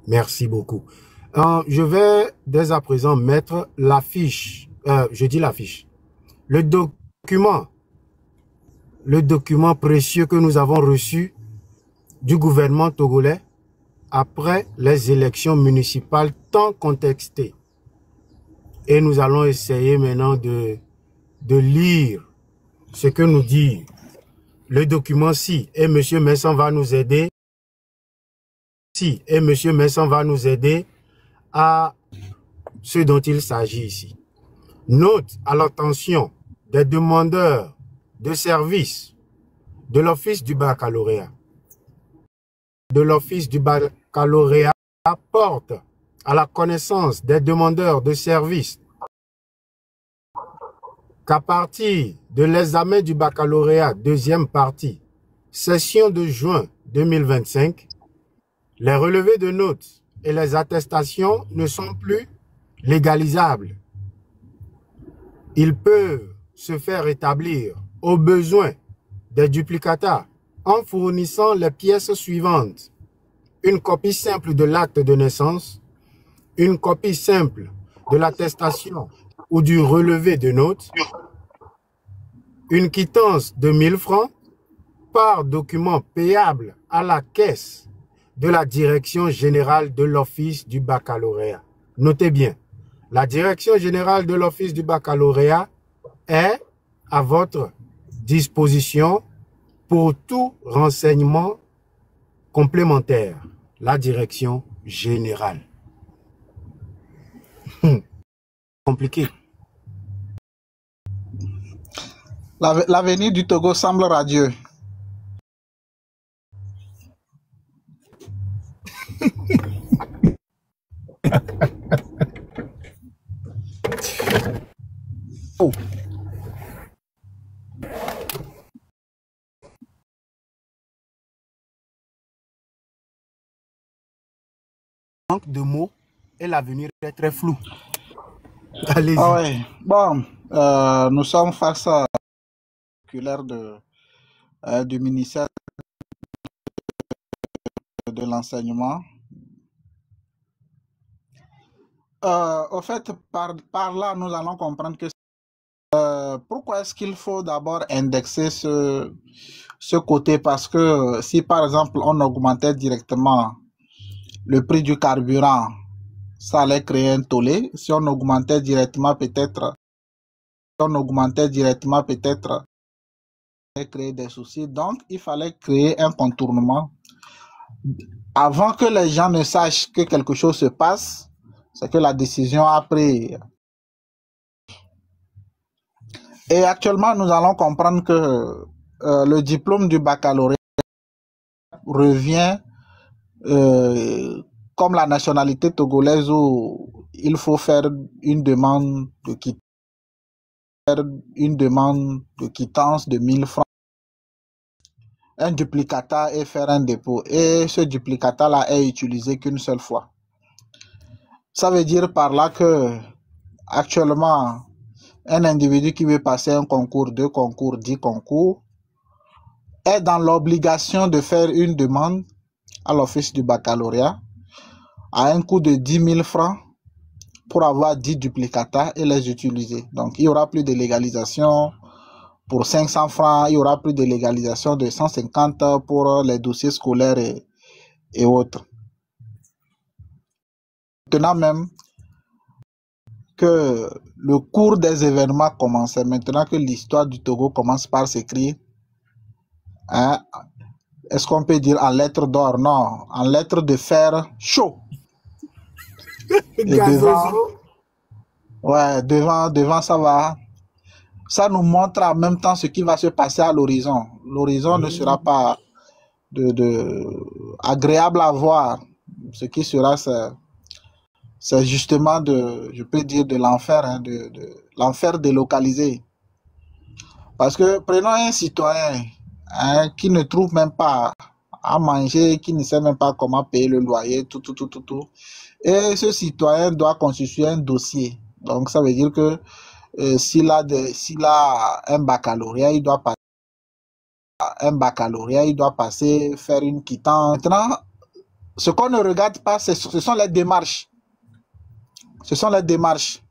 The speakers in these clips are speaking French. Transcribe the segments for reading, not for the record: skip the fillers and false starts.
Merci beaucoup. Je vais dès à présent mettre l'affiche, je dis l'affiche, le document précieux que nous avons reçu du gouvernement togolais après les élections municipales tant contestées. Et nous allons essayer maintenant de lire ce que nous dit le document-ci. Et M. Messon va nous aider. Et M. Messon va nous aider à ce dont il s'agit ici. Note à l'attention des demandeurs de services de l'Office du baccalauréat. Porte à la connaissance des demandeurs de services qu'à partir de l'examen du baccalauréat, deuxième partie, session de juin 2025, les relevés de notes et les attestations ne sont plus légalisables. Ils peuvent se faire établir au besoin des duplicata en fournissant les pièces suivantes: une copie simple de l'acte de naissance, une copie simple de l'attestation ou du relevé de notes, une quittance de 1000 francs par document payable à la caisse de la Direction générale de l'Office du baccalauréat. Notez bien, la Direction générale de l'Office du baccalauréat est à votre disposition pour tout renseignement complémentaire. La Direction générale. Compliqué. L'avenir du Togo semble radieux. Oh. Manque de mots et l'avenir est très flou. Allez-y. Ah ouais. Bon, nous sommes face à la du ministère de l'enseignement. Au fait, par là, nous allons comprendre que pourquoi est-ce qu'il faut d'abord indexer ce côté? Parce que si par exemple on augmentait directement le prix du carburant, ça allait créer un tollé. Si on augmentait directement peut-être, ça allait créer des soucis. Donc il fallait créer un contournement avant que les gens ne sachent que quelque chose se passe. C'est que la décision a pris. Et actuellement, nous allons comprendre que le diplôme du baccalauréat revient comme la nationalité togolaise où il faut faire une demande de quittance de 1000 francs, un duplicata et faire un dépôt. Et ce duplicata-là est utilisé qu'une seule fois. Ça veut dire par là que actuellement, un individu qui veut passer un concours, 2 concours, 10 concours, est dans l'obligation de faire une demande à l'office du baccalauréat à un coût de 10 000 francs pour avoir 10 duplicata et les utiliser. Donc, il n'y aura plus de légalisation pour 500 francs, il n'y aura plus de légalisation de 150 pour les dossiers scolaires et autres. Maintenant même que le cours des événements commençait, maintenant que l'histoire du Togo commence par s'écrire, hein, est-ce qu'on peut dire en lettres d'or? Non, en lettres de fer chaud. Et devant ça va. Ça nous montre en même temps ce qui va se passer à l'horizon. L'horizon ne sera pas agréable à voir. Ce qui sera, c'est justement je peux dire de l'enfer, hein, l'enfer délocalisé. Parce que prenons un citoyen hein, qui ne trouve même pas à manger, qui ne sait même pas comment payer le loyer, tout. Et ce citoyen doit constituer un dossier. Donc ça veut dire que s'il a un baccalauréat, il doit passer, faire une quittance. Maintenant, ce qu'on ne regarde pas, ce sont les démarches. Ce sont les démarches.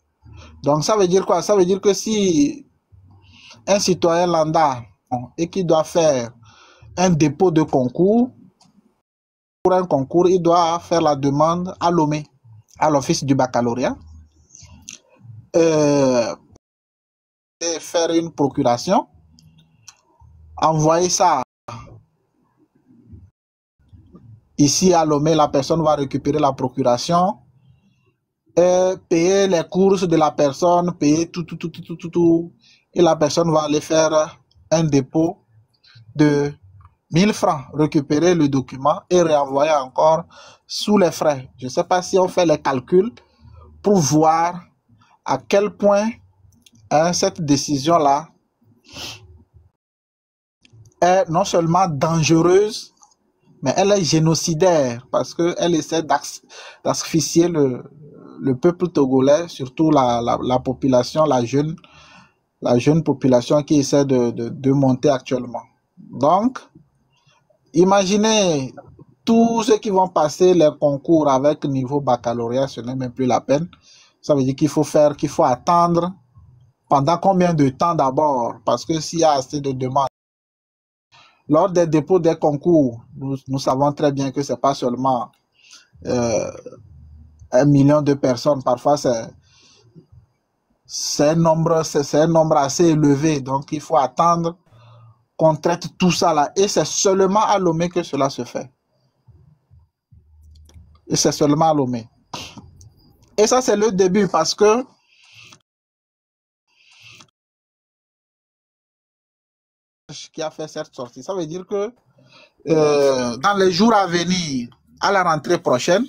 Donc, ça veut dire quoi? Ça veut dire que si un citoyen lambda et qui doit faire un dépôt de concours, pour un concours, il doit faire la demande à l'OME, à l'office du baccalauréat, et faire une procuration, envoyer ça ici à Lomé, la personne va récupérer la procuration, payer les courses de la personne, payer tout, et la personne va aller faire un dépôt de 1000 francs, récupérer le document et réenvoyer encore sous les frais. Je ne sais pas si on fait les calculs pour voir à quel point cette décision-là est non seulement dangereuse, mais elle est génocidaire parce qu'elle essaie d'asphyxier le peuple togolais, surtout la population, la jeune population qui essaie de monter actuellement. Donc, imaginez tous ceux qui vont passer les concours avec niveau baccalauréat, ce n'est même plus la peine. Ça veut dire qu'il faut attendre pendant combien de temps d'abord? Parce que s'il y a assez de demandes, lors des dépôts des concours, nous savons très bien que ce n'est pas seulement 1 million de personnes. Parfois, c'est un nombre assez élevé. Donc, il faut attendre qu'on traite tout ça là. Et c'est seulement à Lomé que cela se fait. Et c'est seulement à Lomé. Et ça, c'est le début parce que qui a fait cette sortie. Ça veut dire que dans les jours à venir, à la rentrée prochaine,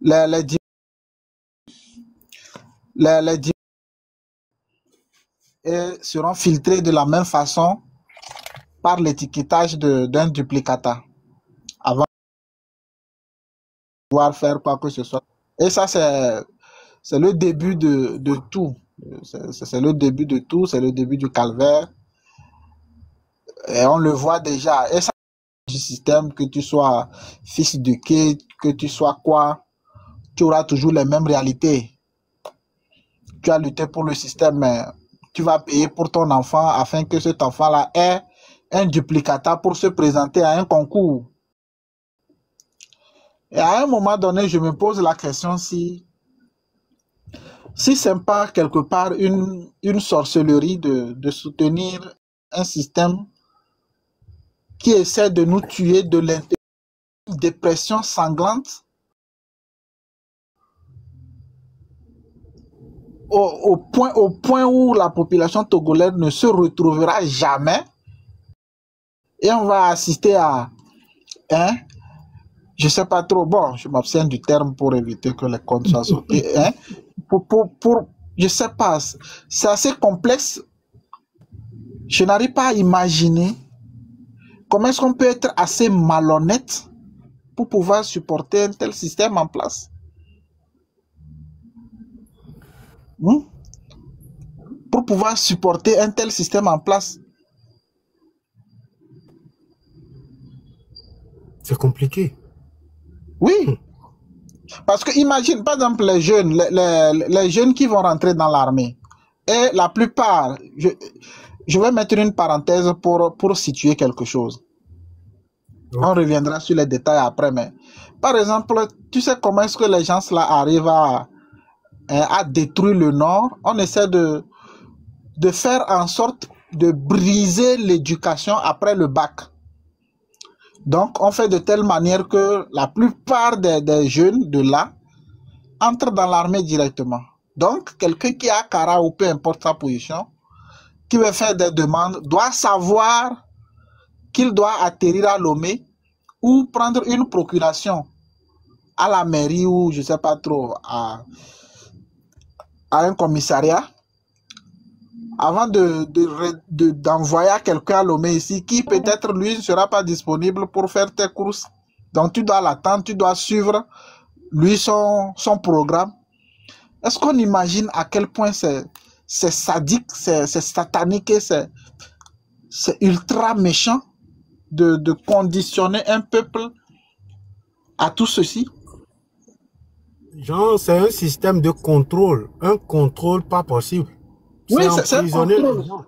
les seront filtrés de la même façon par l'étiquetage d'un duplicata avant de pouvoir faire quoi que ce soit. Et ça, c'est le début de tout. C'est le début de tout, c'est le début du calvaire. Et on le voit déjà. Et ça, du système, que tu sois fils de qui, que tu sois quoi, tu auras toujours les mêmes réalités. Tu as lutté pour le système, mais tu vas payer pour ton enfant afin que cet enfant-là ait un duplicata pour se présenter à un concours. Et à un moment donné, je me pose la question si c'est pas quelque part une sorcellerie de soutenir un système qui essaie de nous tuer de l'intérieur, une dépression sanglante au point où la population togolaise ne se retrouvera jamais et on va assister à je sais pas trop, bon, je m'abstiens du terme pour éviter que les comptes soient sautés, je sais pas, c'est assez complexe. Je n'arrive pas à imaginer comment est-ce qu'on peut être assez malhonnête pour pouvoir supporter un tel système en place. Pour pouvoir supporter un tel système en place. C'est compliqué. Oui. Parce que imagine, par exemple, les jeunes qui vont rentrer dans l'armée. Et la plupart, je vais mettre une parenthèse pour situer quelque chose. On reviendra sur les détails après, mais par exemple, tu sais comment est-ce que les gens là arrivent à détruire le Nord? On essaie de faire en sorte de briser l'éducation après le bac. Donc, on fait de telle manière que la plupart des jeunes de là entrent dans l'armée directement. Donc, quelqu'un qui a Kara ou peu importe sa position, qui veut faire des demandes, doit savoir qu'il doit atterrir à Lomé ou prendre une procuration à la mairie ou je ne sais pas trop, à un commissariat avant d'envoyer quelqu'un à Lomé ici qui peut-être lui ne sera pas disponible pour faire tes courses. Donc tu dois l'attendre, tu dois suivre lui son programme. Est-ce qu'on imagine à quel point c'est sadique, c'est satanique et c'est ultra méchant de conditionner un peuple à tout ceci? Genre, c'est un système de contrôle. Un contrôle pas possible. Oui, C'est c'est un emprisonner les contrôle. gens.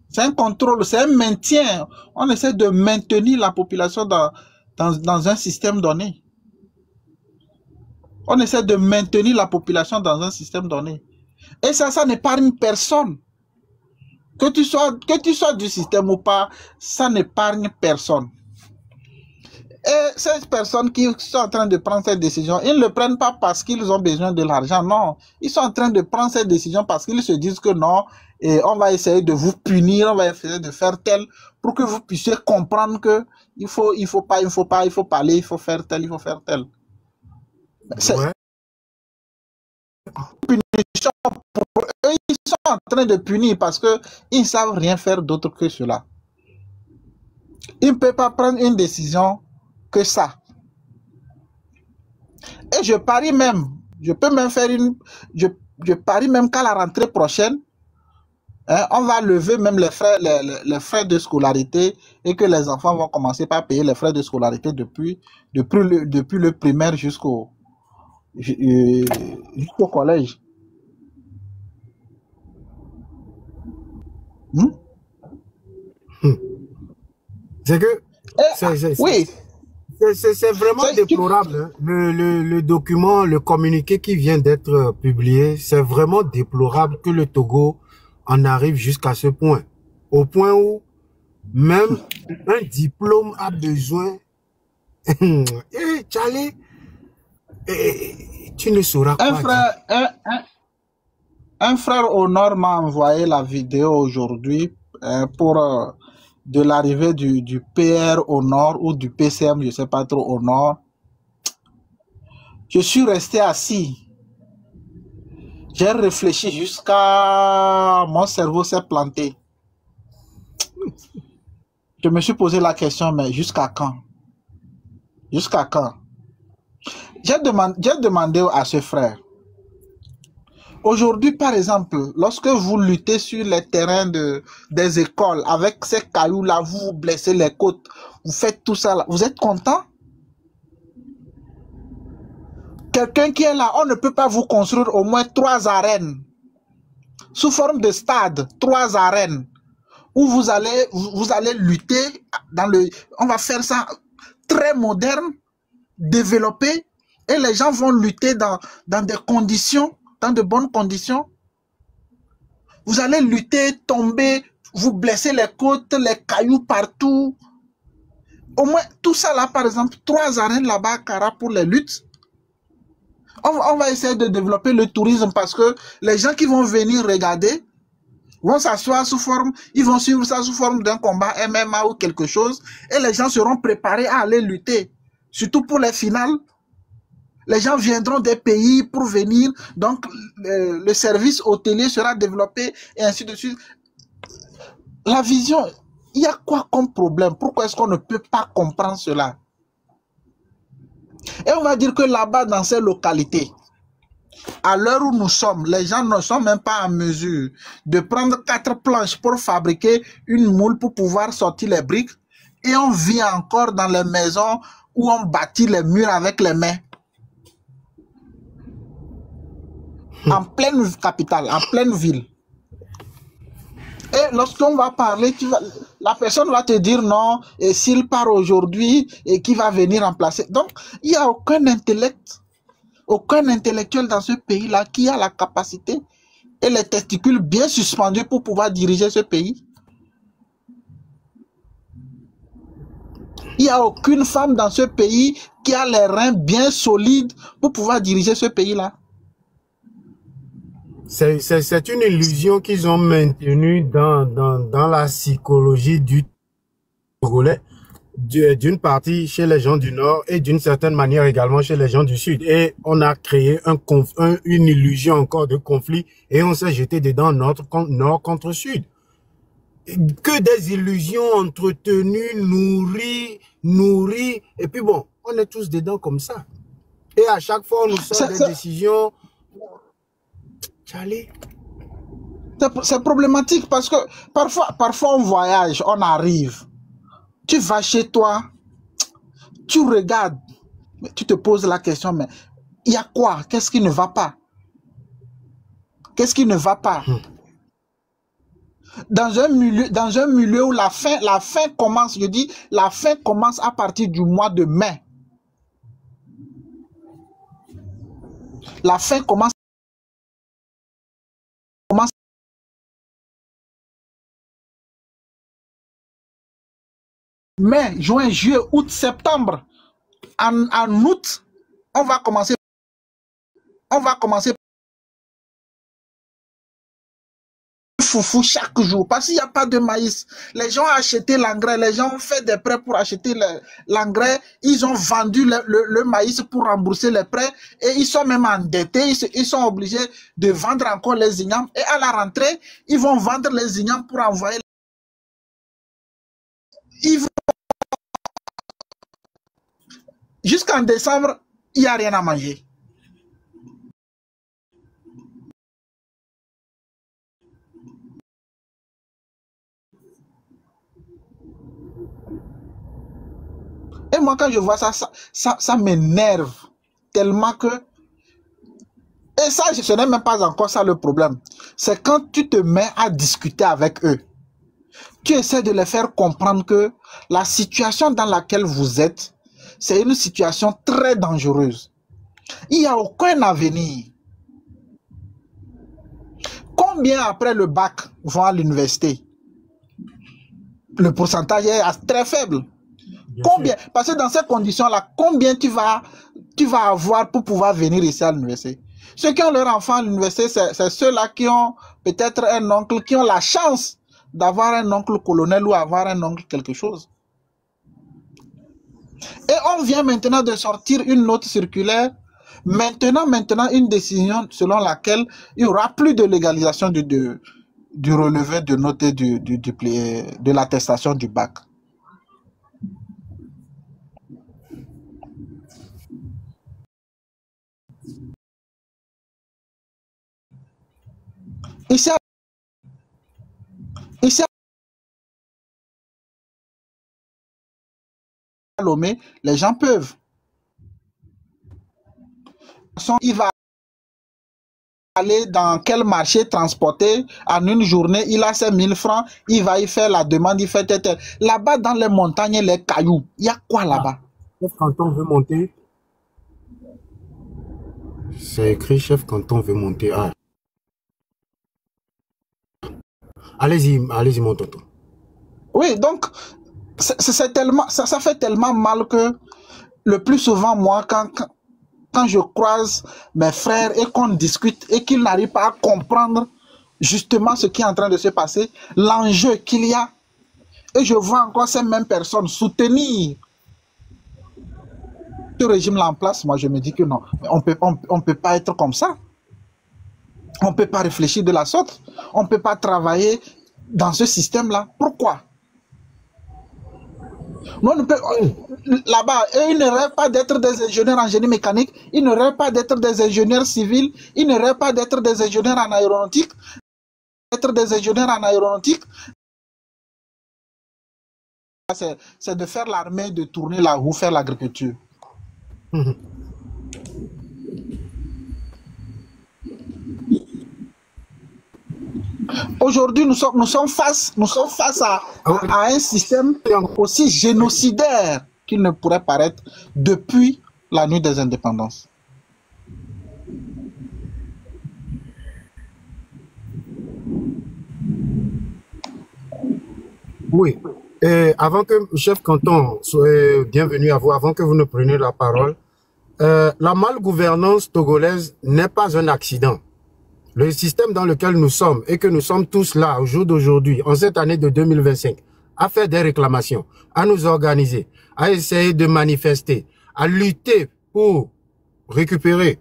C'est un contrôle, c'est un maintien. On essaie de maintenir la population dans un système donné. On essaie de maintenir la population dans un système donné. Et ça n'épargne personne. Que tu sois du système ou pas, ça n'épargne personne. Et ces personnes qui sont en train de prendre ces décisions, ils ne le prennent pas parce qu'ils ont besoin de l'argent, non. Ils sont en train de prendre ces décisions parce qu'ils se disent que non, et on va essayer de vous punir, on va essayer de faire tel pour que vous puissiez comprendre que il faut parler, il faut faire tel, il faut faire tel. C'est Ouais. une punition pour eux, ils sont en train de punir parce que ils ne savent rien faire d'autre que cela. Ils ne peuvent pas prendre une décision que ça. Et je parie même, je peux même faire je parie même qu'à la rentrée prochaine, hein, on va lever même les frais de scolarité et que les enfants vont commencer par payer les frais de scolarité depuis le primaire jusqu'au collège. Hmm? C'est que Oui, c'est vraiment déplorable. Hein. Le document, le communiqué qui vient d'être publié, c'est vraiment déplorable que le Togo en arrive jusqu'à ce point. Au point où même un diplôme a besoin. Charlie, tu ne sauras un quoi frère, dire. un frère au nord m'a envoyé la vidéo aujourd'hui pour de l'arrivée du PR au nord ou du PCM, je ne sais pas trop, au nord. Je suis resté assis. J'ai réfléchi jusqu'à... Mon cerveau s'est planté. Je me suis posé la question, mais jusqu'à quand? Jusqu'à quand? J'ai demandé à ce frère. Aujourd'hui, par exemple, lorsque vous luttez sur les terrains des écoles, avec ces cailloux-là, vous blessez les côtes, vous faites tout ça, là, vous êtes content? Quelqu'un qui est là, on ne peut pas vous construire au moins 3 arènes, sous forme de stade, 3 arènes, où vous allez lutter on va faire ça très moderne, développé, et les gens vont lutter dans des conditions, dans de bonnes conditions. Vous allez lutter, tomber, vous blesser les côtes, les cailloux partout. Au moins, tout ça là, par exemple, 3 arènes là-bas à Kara pour les luttes. On va essayer de développer le tourisme parce que les gens qui vont venir regarder vont s'asseoir sous forme, ils vont suivre ça sous forme d'un combat MMA ou quelque chose, et les gens seront préparés à aller lutter. Surtout pour les finales. Les gens viendront des pays pour venir, donc le service hôtelier sera développé et ainsi de suite. La vision, il y a quoi comme problème? Pourquoi est-ce qu'on ne peut pas comprendre cela? Et on va dire que là-bas, dans ces localités, à l'heure où nous sommes, les gens ne sont même pas en mesure de prendre 4 planches pour fabriquer une moule pour pouvoir sortir les briques. Et on vit encore dans les maisons où on bâtit les murs avec les mains. En pleine capitale, en pleine ville. Et lorsqu'on va parler, la personne va te dire non, et s'il part aujourd'hui, et qui va venir remplacer. Donc, il n'y a aucun intellectuel dans ce pays-là qui a la capacité et les testicules bien suspendus pour pouvoir diriger ce pays. Il n'y a aucune femme dans ce pays qui a les reins bien solides pour pouvoir diriger ce pays-là. C'est une illusion qu'ils ont maintenue dans la psychologie du Togolais, d'une partie chez les gens du Nord et d'une certaine manière également chez les gens du Sud. Et on a créé une illusion encore de conflit et on s'est jeté dedans Nord contre Sud. Que des illusions entretenues, nourries, et puis bon, on est tous dedans comme ça. Et à chaque fois, on nous sort des décisions... Charlie. C'est problématique parce que parfois on voyage, on arrive, tu vas chez toi, tu regardes, Mais tu te poses la question, mais il y a quoi? Qu'est-ce qui ne va pas? Qu'est-ce qui ne va pas? Dans un milieu où la fin commence, je dis, la fin commence à partir du mois de mai. La fin commence mai, juin, juillet, août, septembre. En août, on va commencer foufou chaque jour parce qu'il n'y a pas de maïs. Les gens ont acheté l'engrais, les gens ont fait des prêts pour acheter l'engrais, ils ont vendu le maïs pour rembourser les prêts et ils sont même endettés, ils sont obligés de vendre encore les ignames et à la rentrée, ils vont vendre les ignames pour envoyer. Jusqu'en décembre, il n'y a rien à manger. Et moi, quand je vois ça, ça m'énerve tellement que... Et ça, ce n'est même pas encore ça le problème. C'est quand tu te mets à discuter avec eux. Tu essaies de les faire comprendre que la situation dans laquelle vous êtes, c'est une situation très dangereuse. Il n'y a aucun avenir. Combien après le bac vont à l'université? Le pourcentage est très faible. Combien? Parce que dans ces conditions-là, combien tu vas avoir pour pouvoir venir ici à l'université? Ceux qui ont leur enfant à l'université, c'est ceux-là qui ont peut-être un oncle, qui ont la chance d'avoir un oncle colonel ou avoir un oncle quelque chose. Et on vient maintenant de sortir une note circulaire, maintenant une décision selon laquelle il n'y aura plus de légalisation du relevé de notes et de l'attestation du bac. Ici à Lomé, les gens peuvent. Il va aller dans quel marché transporter en une journée, il a ses 1000 francs, il va y faire la demande, il fait tel. Là-bas, dans les montagnes, les cailloux, il y a quoi là-bas? Chef canton veut monter. C'est écrit chef canton veut monter. Ah. Allez-y, mon tonton. Oui, donc, c'est tellement, ça fait tellement mal que le plus souvent, moi, quand je croise mes frères et qu'on discute et qu'ils n'arrivent pas à comprendre justement ce qui est en train de se passer, l'enjeu qu'il y a, et je vois encore ces mêmes personnes soutenir ce régime-là en place, moi je me dis que non, on peut pas être comme ça. On ne peut pas réfléchir de la sorte. On ne peut pas travailler dans ce système-là. Pourquoi? Là-bas, ils ne rêvent pas d'être des ingénieurs en génie mécanique, ils ne rêvent pas d'être des ingénieurs civils, ils ne rêvent pas d'être des ingénieurs en aéronautique, c'est de faire l'armée, de tourner la roue, faire l'agriculture. Aujourd'hui, nous sommes face à un système aussi génocidaire qu'il ne pourrait paraître depuis la nuit des indépendances. Oui. Et avant que chef canton soit bienvenue à vous, avant que vous ne preniez la parole, la malgouvernance togolaise n'est pas un accident. Le système dans lequel nous sommes et que nous sommes tous là au jour d'aujourd'hui, en cette année de 2025, à faire des réclamations, à nous organiser, à essayer de manifester, à lutter pour récupérer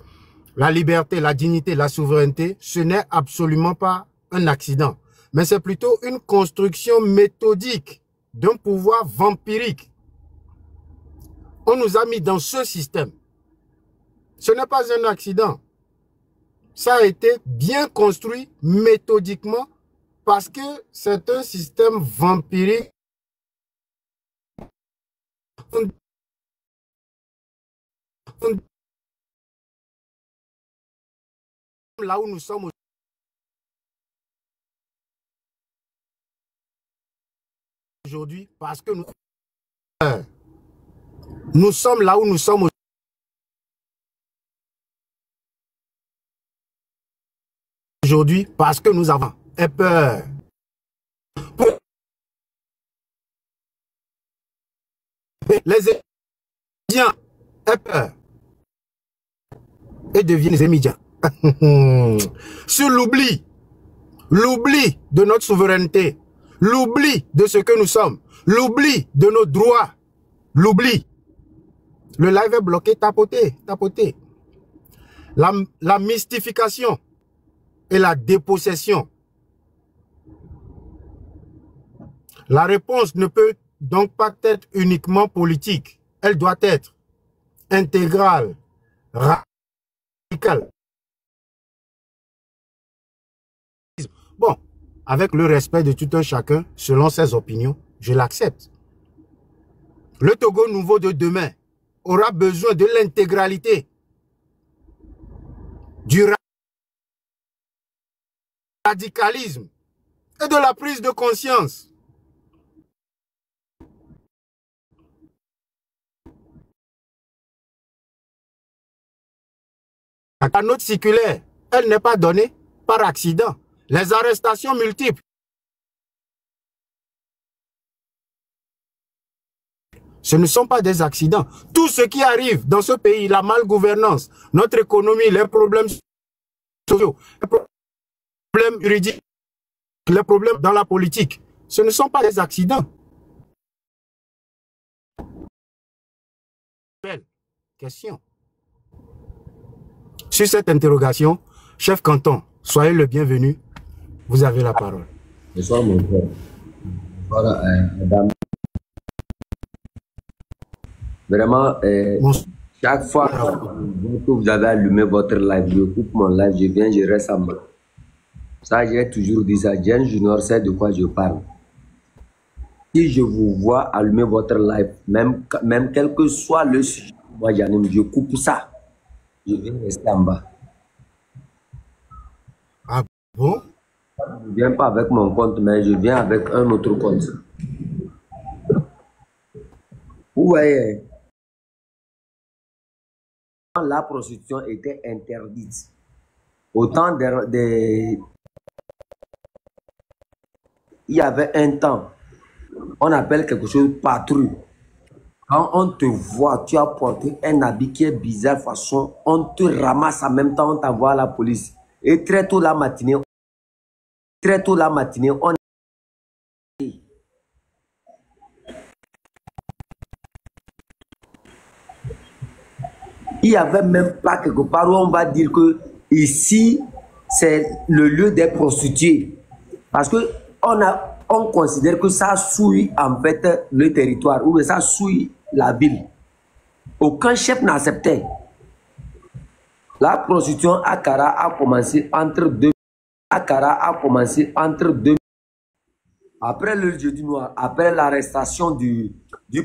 la liberté, la dignité, la souveraineté, ce n'est absolument pas un accident, mais c'est plutôt une construction méthodique d'un pouvoir vampirique. On nous a mis dans ce système. Ce n'est pas un accident. Ça a été bien construit méthodiquement parce que c'est un système vampirique. là où nous sommes aujourd'hui parce que nous sommes là où nous sommes aujourd'hui parce que nous avons peur. Les étudiants aient peur et deviennent des médias. Sur l'oubli de notre souveraineté, l'oubli de ce que nous sommes, l'oubli de nos droits, l'oubli. Le live est bloqué, tapotez. La mystification et la dépossession. La réponse ne peut donc pas être uniquement politique. Elle doit être intégrale, radicale. Bon, avec le respect de tout un chacun, selon ses opinions, je l'accepte. Le Togo nouveau de demain aura besoin de l'intégralité, du radicalisme et de la prise de conscience. La note circulaire, elle n'est pas donnée par accident. Les arrestations multiples. Ce ne sont pas des accidents. Tout ce qui arrive dans ce pays, la malgouvernance, notre économie, les problèmes sociaux, les problèmes juridiques, les problèmes dans la politique, ce ne sont pas des accidents. Belle question. Sur cette interrogation, chef Canton, soyez le bienvenu. Vous avez la parole. Bonsoir mon frère. Voilà, madame. Vraiment, chaque fois que vous avez allumé votre live, je coupe mon live, je viens, je reste à moi. Ça, j'ai toujours dit ça. Jen Junior sait de quoi je parle. Si je vous vois allumer votre live, même quel que soit le sujet, moi j'anime, je coupe ça. Je viens rester en bas. Ah bon? Je ne viens pas avec mon compte, mais je viens avec un autre compte. Vous voyez, quand la prostitution était interdite, autant il y avait un temps, on appelle quelque chose patrouille. Quand on te voit, tu as porté un habit qui est bizarre façon, on te ramasse en même temps, on t'envoie à la police. Et très tôt la matinée, on il n'y avait même pas quelque part où on va dire que ici, c'est le lieu des prostituées. Parce que on considère que ça souille en fait le territoire, ou ça souille la ville. Aucun chef n'acceptait. La prostitution à Kara a commencé entre deux. Après le jeudi noir, après l'arrestation du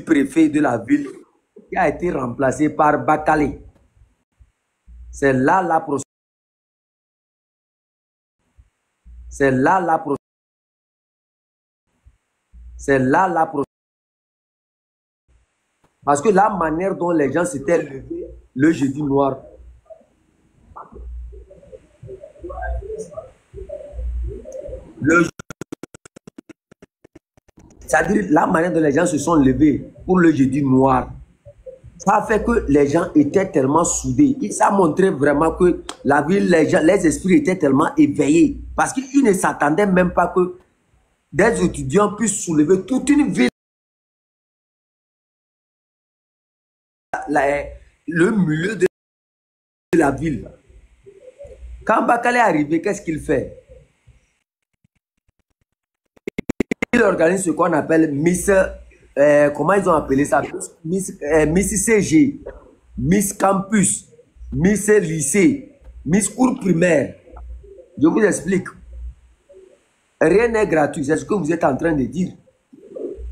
préfet de la ville, qui a été remplacé par Bakale. C'est là la prostitution. C'est là la prostitution. C'est là la prostitution. Parce que la manière dont les gens s'étaient levés le jeudi noir, c'est-à-dire la manière dont les gens se sont levés pour le jeudi noir, ça a fait que les gens étaient tellement soudés. Ça a montré vraiment que la ville, les esprits étaient tellement éveillés. Parce qu'ils ne s'attendaient même pas que des étudiants puissent soulever toute une ville. Le milieu de la ville. Quand Bakale est arrivé, qu'est-ce qu'il fait? Il organise ce qu'on appelle Miss, comment ils ont appelé ça? Miss CG, Miss Campus, Miss Lycée, Miss Cours primaire. Je vous explique. Rien n'est gratuit, c'est ce que vous êtes en train de dire.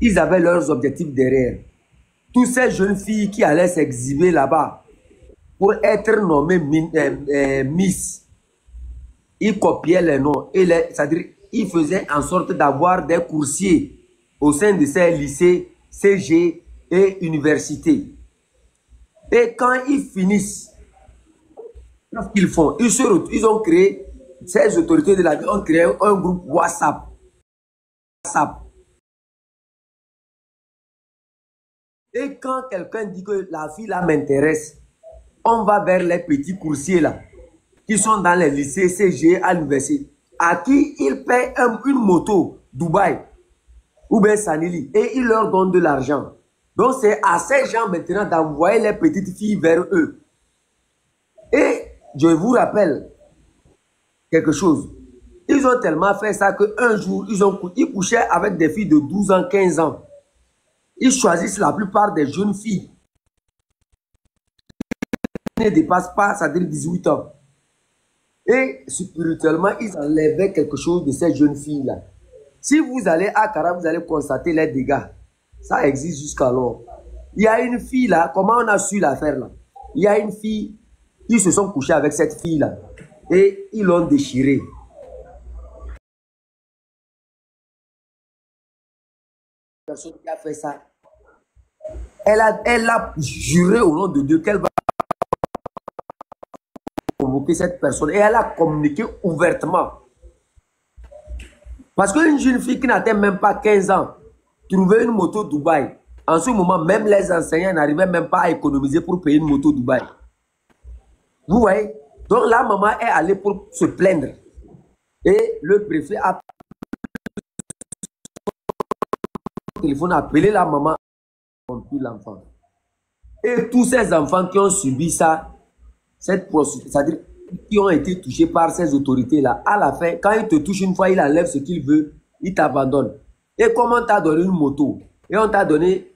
Ils avaient leurs objectifs derrière. Toutes ces jeunes filles qui allaient s'exhiber là-bas, pour être nommé Miss. Il copiait les noms. C'est-à-dire, il faisait en sorte d'avoir des coursiers au sein de ces lycées, CG et universités. Et quand ils finissent, qu'est-ce qu'ils font? Ils ont créé, ces autorités de la ville ont créé un groupe WhatsApp. Et quand quelqu'un dit que la fille là m'intéresse, on va vers les petits coursiers là, qui sont dans les lycées, CG, à l'université, à qui ils paient une moto, Dubaï, ou bien Sanili, et ils leur donnent de l'argent. Donc c'est à ces gens maintenant d'envoyer les petites filles vers eux. Et je vous rappelle quelque chose. Ils ont tellement fait ça qu'un jour, ils couchaient avec des filles de 12 ans, 15 ans. Ils choisissent la plupart des jeunes filles qui ne dépassent pas, ça veut dire 18 ans. Et spirituellement, ils enlevaient quelque chose de ces jeunes filles-là. Si vous allez à Accra, vous allez constater les dégâts. Ça existe jusqu'alors. Il y a une fille là, comment on a su l'affaire là? Il y a une fille, ils se sont couchés avec cette fille-là et ils l'ont déchirée. La personne qui a fait ça, elle a juré au nom de Dieu qu'elle va convoquer cette personne et elle a communiqué ouvertement. Parce qu'une jeune fille qui n'atteint même pas 15 ans, trouver une moto Dubaï, en ce moment, même les enseignants n'arrivaient même pas à économiser pour payer une moto Dubaï. Vous voyez? Donc la maman est allée pour se plaindre. Et le préfet a téléphone, a appelé la maman, l'enfant. Et tous ces enfants qui ont subi ça, cette prostitution, c'est-à-dire qui ont été touchés par ces autorités-là, à la fin, quand il te touche une fois, il enlève ce qu'il veut, il t'abandonne. Et comme on t'a donné une moto, et on t'a donné,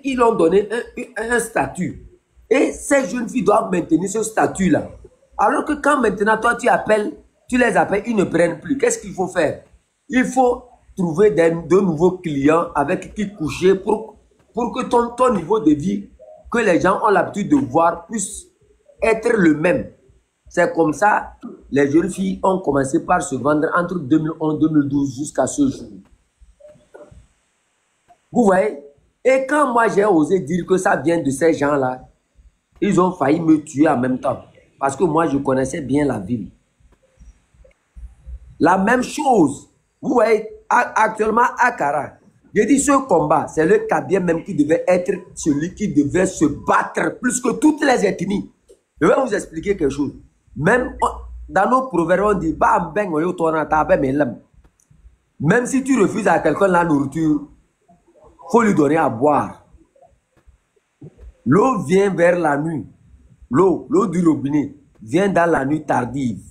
ils ont donné un statut. Et ces jeunes filles doivent maintenir ce statut-là. Alors que quand maintenant, toi, tu les appelles, ils ne prennent plus. Qu'est-ce qu'il faut faire? Il faut trouver de nouveaux clients avec qui coucher pour que ton niveau de vie, que les gens ont l'habitude de voir, puisse être le même. C'est comme ça, les jeunes filles ont commencé par se vendre entre 2011 et 2012 jusqu'à ce jour. Vous voyez? Et quand moi j'ai osé dire que ça vient de ces gens-là, ils ont failli me tuer en même temps. Parce que moi je connaissais bien la ville. La même chose. Vous voyez, actuellement à Accra, j'ai dit ce combat, c'est le Kabien même qui devait être celui qui devait se battre plus que toutes les ethnies. Je vais vous expliquer quelque chose. Même dans nos proverbes, on dit même si tu refuses à quelqu'un la nourriture, il faut lui donner à boire. L'eau vient vers la nuit. L'eau du robinet vient dans la nuit tardive.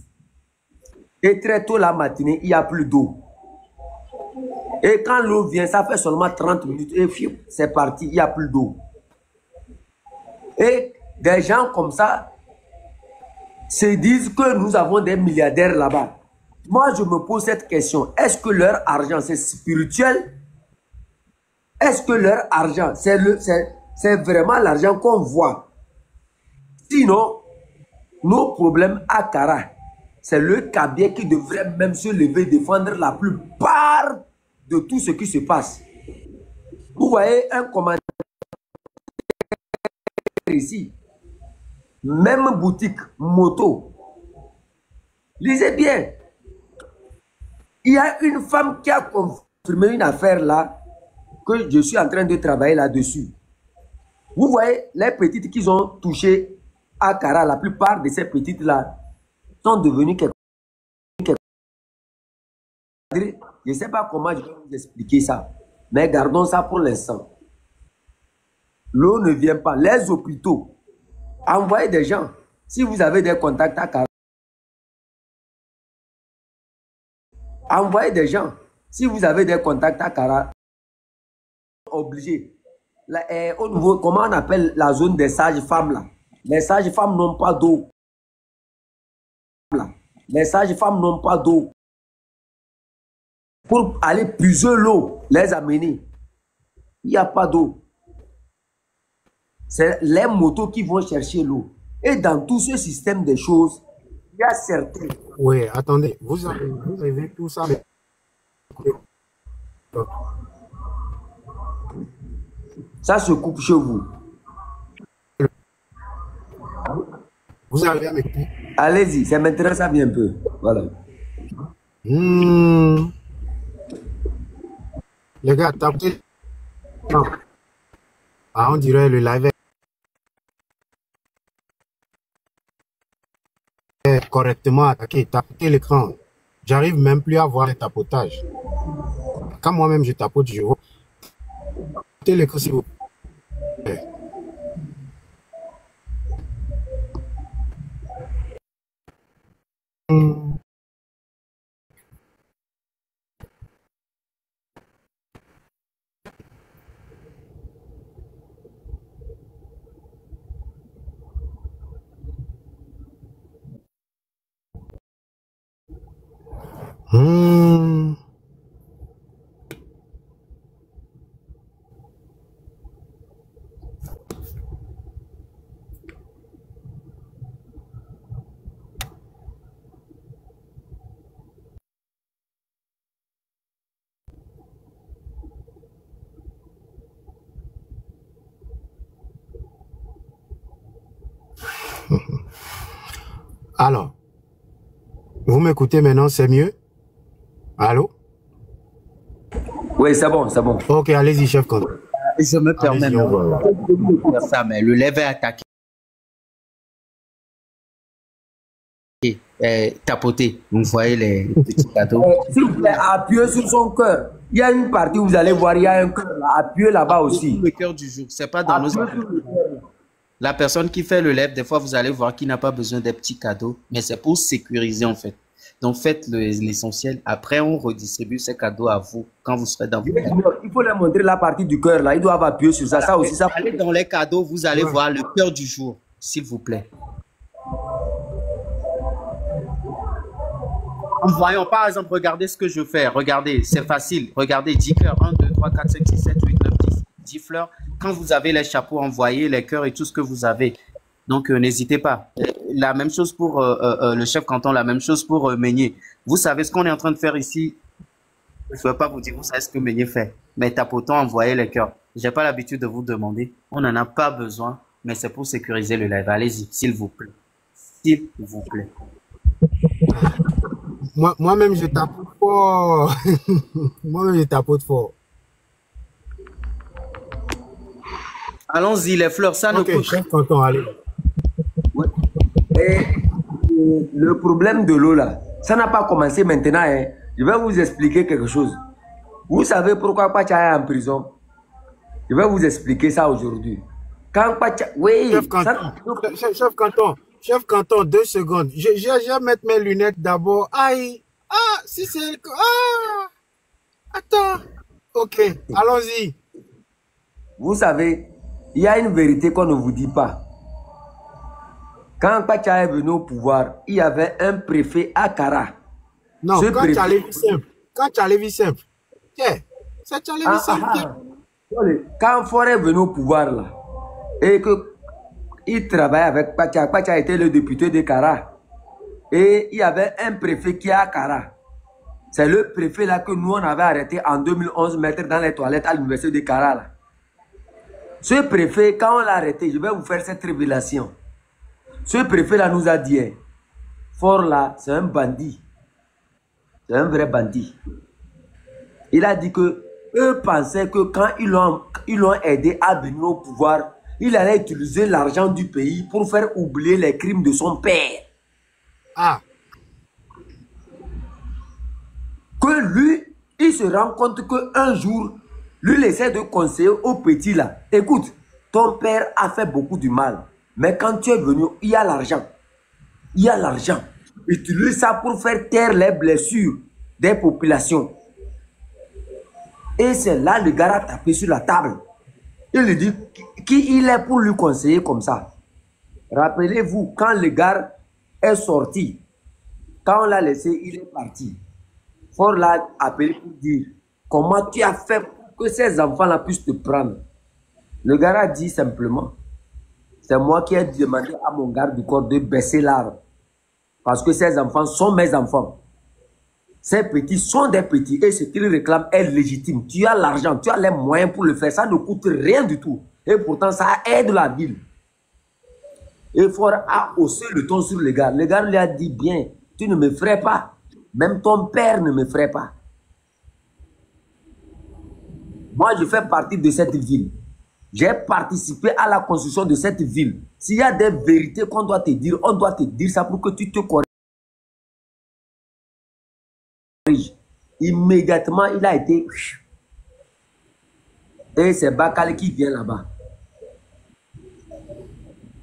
Et très tôt la matinée, il n'y a plus d'eau. Et quand l'eau vient, ça fait seulement 30 minutes et c'est parti, il n'y a plus d'eau. Et des gens comme ça se disent que nous avons des milliardaires là-bas. Moi, je me pose cette question. Est-ce que leur argent, c'est spirituel? Est-ce que leur argent, c'est vraiment l'argent qu'on voit? Sinon, nos problèmes à Accra, c'est le Kabien qui devrait même se lever, défendre la plupart de tout ce qui se passe. Vous voyez un commentaire ici. Même boutique, moto. Lisez bien. Il y a une femme qui a confirmé une affaire là, que je suis en train de travailler là-dessus. Vous voyez, les petites qu'ils ont touchées à Accra, la plupart de ces petites là sont devenues quelque chose. Je ne sais pas comment je vais vous expliquer ça, mais gardons ça pour l'instant. L'eau ne vient pas. Les hôpitaux, envoyez des gens. Si vous avez des contacts à Accra, envoyez des gens. Si vous avez des contacts à Accra, obligé. Au niveau, comment on appelle la zone des sages-femmes là? Les sages-femmes n'ont pas d'eau. Les sages-femmes n'ont pas d'eau. Pour aller puiser l'eau, les amener. Il n'y a pas d'eau. C'est les motos qui vont chercher l'eau. Et dans tout ce système des choses, il y a certains. Oui, attendez, vous avez tout ça. Mais... Ça se coupe chez vous. Vous avez avec qui? Allez-y, c'est maintenant ça vient un peu. Voilà. Les gars, tapez. Non. Ah, on dirait le live est correctement attaqué. Tapez l'écran. J'arrive même plus à voir les tapotages. Quand moi-même je tapote, je vois. Tapez l'écran s'il vous plaît. Alors, vous m'écoutez maintenant, c'est mieux? Allô? Oui, c'est bon, c'est bon. Ok, allez-y, chef Conte. Je me permets Allez-y, on va. de faire ça, mais le lève est attaqué. Tapoter, vous voyez les petits cadeaux. S'il vous plaît, appuyez sur son cœur. Il y a une partie où vous allez voir, il y a un cœur là. Appuyez là-bas aussi. Le cœur du jour, c'est pas dans nos. La personne qui fait le lève, des fois, vous allez voir qu'il n'a pas besoin des petits cadeaux, mais c'est pour sécuriser en fait. Donc, faites l'essentiel. Après, on redistribue ces cadeaux à vous quand vous serez dans vos cadeaux. Il faut leur montrer la partie du cœur là. Ils doivent appuyer sur ça. Ça aussi, ça. Allez dans les cadeaux, vous allez voir le cœur du jour, s'il vous plaît. En voyant, par exemple, regardez ce que je fais. Regardez, c'est facile. Regardez, 10 cœurs. 1, 2, 3, 4, 5, 6, 7, 8, 9, 10. 10 fleurs. Quand vous avez les chapeaux, envoyez les cœurs et tout ce que vous avez. Donc, n'hésitez pas. La même chose pour le chef canton, la même chose pour Meignier. Vous savez ce qu'on est en train de faire ici. Je ne vais pas vous dire, vous savez ce que Meignier fait. Mais tapotons, envoyez les cœurs. Je n'ai pas l'habitude de vous demander. On n'en a pas besoin, mais c'est pour sécuriser le live. Allez-y, s'il vous plaît. S'il vous plaît. Moi-même, je tapote fort. Moi-même, je tapote fort. Allons-y, les fleurs, ça Ok, ne coûte. chef Content, allez. Ouais. Et le problème de l'eau là, ça n'a pas commencé maintenant. Hein. Je vais vous expliquer quelque chose. Vous savez pourquoi Pacha est en prison? Je vais vous expliquer ça aujourd'hui. Quand Pacha... Oui, Chef Canton, chef Canton, 2 secondes. Je vais mettre mes lunettes d'abord. Aïe. Ah, si c'est... Ah. Attends. Ok, allons-y. Vous savez, il y a une vérité qu'on ne vous dit pas. Quand Pacha est venu au pouvoir, il y avait un préfet à Kara. Non, quand tu as les vies simples. Quand tu as les vies simples. Tiens, c'est tu as les vies simples. Quand Faure est venu au pouvoir là, et qu'il travaille avec Pacha, Pacha était le député de Kara. Et il y avait un préfet qui est à Kara. C'est le préfet là que nous on avait arrêté en 2011 mettre dans les toilettes à l'université de Kara là. Ce préfet, quand on l'a arrêté, je vais vous faire cette révélation. Ce préfet-là nous a dit, Faure là, c'est un bandit. C'est un vrai bandit. Il a dit que eux pensaient que quand ils l'ont aidé à venir au pouvoir, il allait utiliser l'argent du pays pour faire oublier les crimes de son père. Ah. Que lui, il se rend compte qu'un jour, lui essaie de conseiller au petit là. Écoute, ton père a fait beaucoup de mal. Mais quand tu es venu, il y a l'argent. Il y a l'argent. Utilise ça pour faire taire les blessures des populations. Et c'est là le gars a tapé sur la table. Il lui dit qui il est pour lui conseiller comme ça. Rappelez-vous, quand le gars est sorti, quand on l'a laissé, il est parti. Faure l'a appelé pour dire comment tu as fait pour que ces enfants-là puissent te prendre. Le gars a dit simplement, C'est moi qui ai demandé à mon garde du corps de baisser l'arme. Parce que ces enfants sont mes enfants. Ces petits sont des petits et ce qu'ils réclament est légitime. Tu as l'argent, tu as les moyens pour le faire. Ça ne coûte rien du tout. Et pourtant, ça aide la ville. Et Ford a haussé le ton sur le gars. Le gars lui a dit bien, tu ne me ferais pas. Même ton père ne me ferait pas. Moi, je fais partie de cette ville. J'ai participé à la construction de cette ville. S'il y a des vérités qu'on doit te dire, on doit te dire ça pour que tu te corriges. Immédiatement, il a été... Et c'est Bakal qui vient là-bas.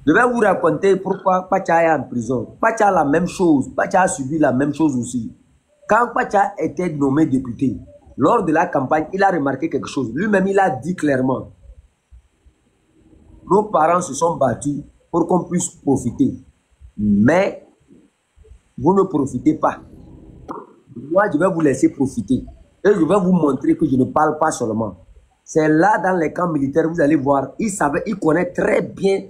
Je vais vous raconter pourquoi Pacha est en prison. Pacha a la même chose. Pacha a subi la même chose aussi. Quand Pacha était nommé député, lors de la campagne, il a remarqué quelque chose. Lui-même, il a dit clairement, nos parents se sont battus pour qu'on puisse profiter. Mais vous ne profitez pas. Moi, je vais vous laisser profiter. Et je vais vous montrer que je ne parle pas seulement. C'est là, dans les camps militaires, vous allez voir, il connaît très bien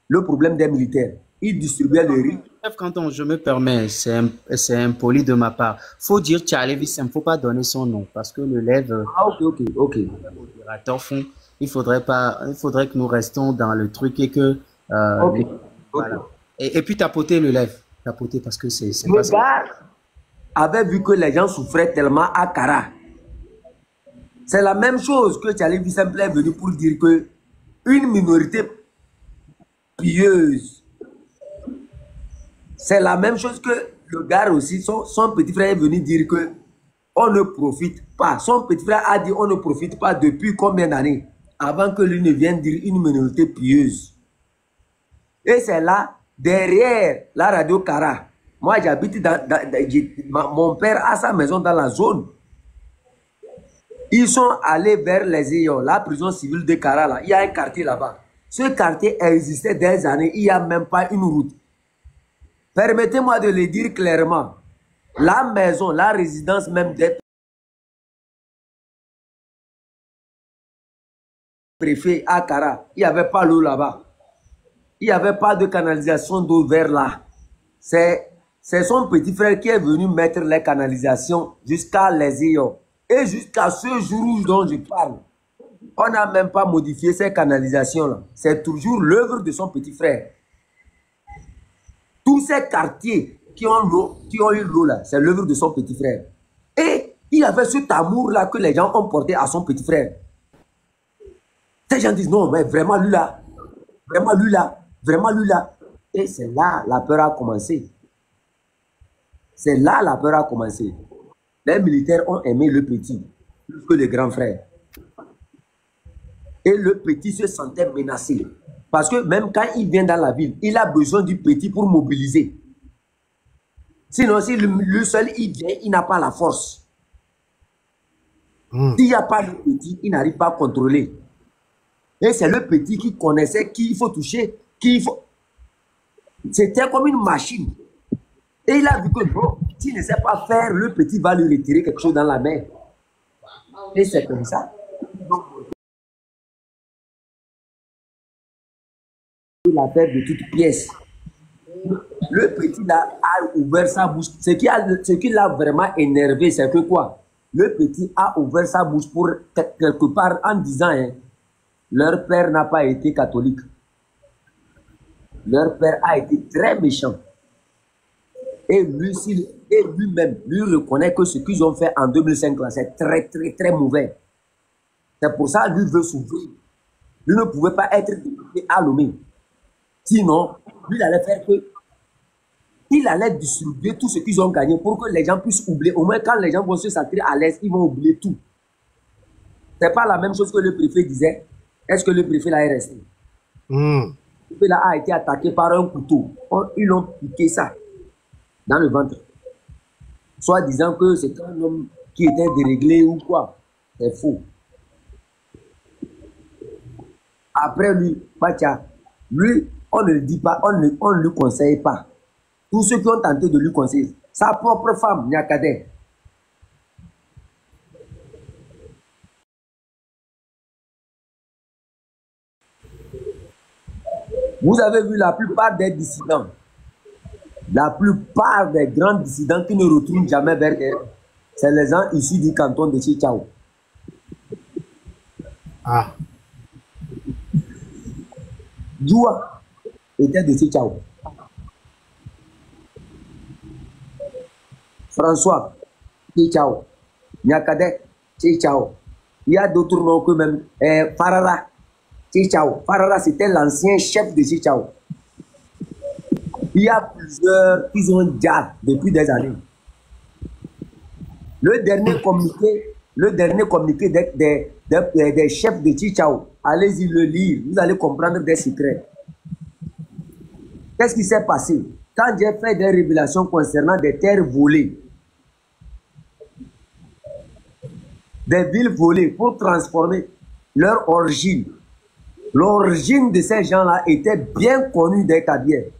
le problème des militaires. Il distribuait le riz. Quand je me permets, c'est impoli de ma part. Faut dire Tchalevis, il ne faut pas donner son nom parce que le lève. Ah, ok. Les modérateurs font. Il faudrait que nous restons dans le truc et que. Voilà. Et puis tapoter le lève. Tapoter parce que c'est pas ça. Le gars avait vu que les gens souffraient tellement à Kara. C'est la même chose que Tchalevis Simple est venu pour dire que une minorité pieuse. C'est la même chose que le gars aussi, son petit frère est venu dire que on ne profite pas. Son petit frère a dit on ne profite pas depuis combien d'années avant que lui ne vienne dire une minorité pieuse. Et c'est là, derrière la radio Kara. Moi, j'habite mon père a sa maison dans la zone. Ils sont allés vers les IO, la prison civile de Kara. Là. Il y a un quartier là-bas. Ce quartier existait des années. Il n'y a même pas une route. Permettez-moi de le dire clairement. La maison, la résidence même des préfets à Kara, il n'y avait pas l'eau là-bas. Il n'y avait pas de canalisation d'eau vers là. C'est son petit frère qui est venu mettre les canalisations jusqu'à les IO. Et jusqu'à ce jour dont je parle, on n'a même pas modifié ces canalisations-là. C'est toujours l'œuvre de son petit frère. Tous ces quartiers qui ont eu l'eau là, c'est l'œuvre de son petit frère. Et il avait cet amour-là que les gens ont porté à son petit frère. Ces gens disent non, mais vraiment lui là, vraiment lui là, vraiment lui là. Et c'est là la peur a commencé. C'est là la peur a commencé. Les militaires ont aimé le petit plus que le grand frère. Et le petit se sentait menacé. Parce que même quand il vient dans la ville, il a besoin du petit pour mobiliser. Sinon, si lui seul il vient, il n'a pas la force. S'il n'y a pas le petit, il n'arrive pas à contrôler. Et c'est le petit qui connaissait qui il faut toucher, qui il faut... C'était comme une machine. Et il a vu que bon, s'il ne sait pas faire, le petit va lui retirer quelque chose dans la main. Et c'est comme ça. Il a fait de toutes pièces. Le petit là a ouvert sa bouche. Ce qui l'a vraiment énervé, c'est que quoi? Le petit a ouvert sa bouche pour quelque part en disant hein, leur père n'a pas été catholique. Leur père a été très méchant. Et lui-même, lui reconnaît que ce qu'ils ont fait en 2005, c'est très, très, très mauvais. C'est pour ça qu'il veut s'ouvrir. Lui ne pouvait pas être député à Lomé. Sinon, lui, il allait faire que... Il allait distribuer tout ce qu'ils ont gagné pour que les gens puissent oublier. Au moins, quand les gens vont se sentir à l'aise, ils vont oublier tout. Ce n'est pas la même chose que le préfet disait. Est-ce que le préfet là est resté? Le préfet là a été attaqué par un couteau. Ils l'ont piqué ça dans le ventre. Soit disant que c'est un homme qui était déréglé ou quoi. C'est faux. Après lui, Pacha, lui, on ne le dit pas, on ne lui conseille pas. Tous ceux qui ont tenté de lui conseiller, sa propre femme, Nyakadé. Vous avez vu la plupart des dissidents, la plupart des grands dissidents qui ne retournent jamais vers terre, c'est les gens issus du canton de Chichao. Ah. Djoua était de Chichao. François, Chichao. Nyakadek, Chichao. Il y a d'autres noms que même. Farara, Chichao. Farara, c'était l'ancien chef de Chichao. Il y a plusieurs qui ont déjà depuis des années. Le dernier communiqué des chefs de Chichao, allez-y le lire, vous allez comprendre des secrets. Qu'est-ce qui s'est passé? Quand j'ai fait des révélations concernant des terres volées, des villes volées pour transformer leur origine, l'origine de ces gens-là était bien connue des Kabyles.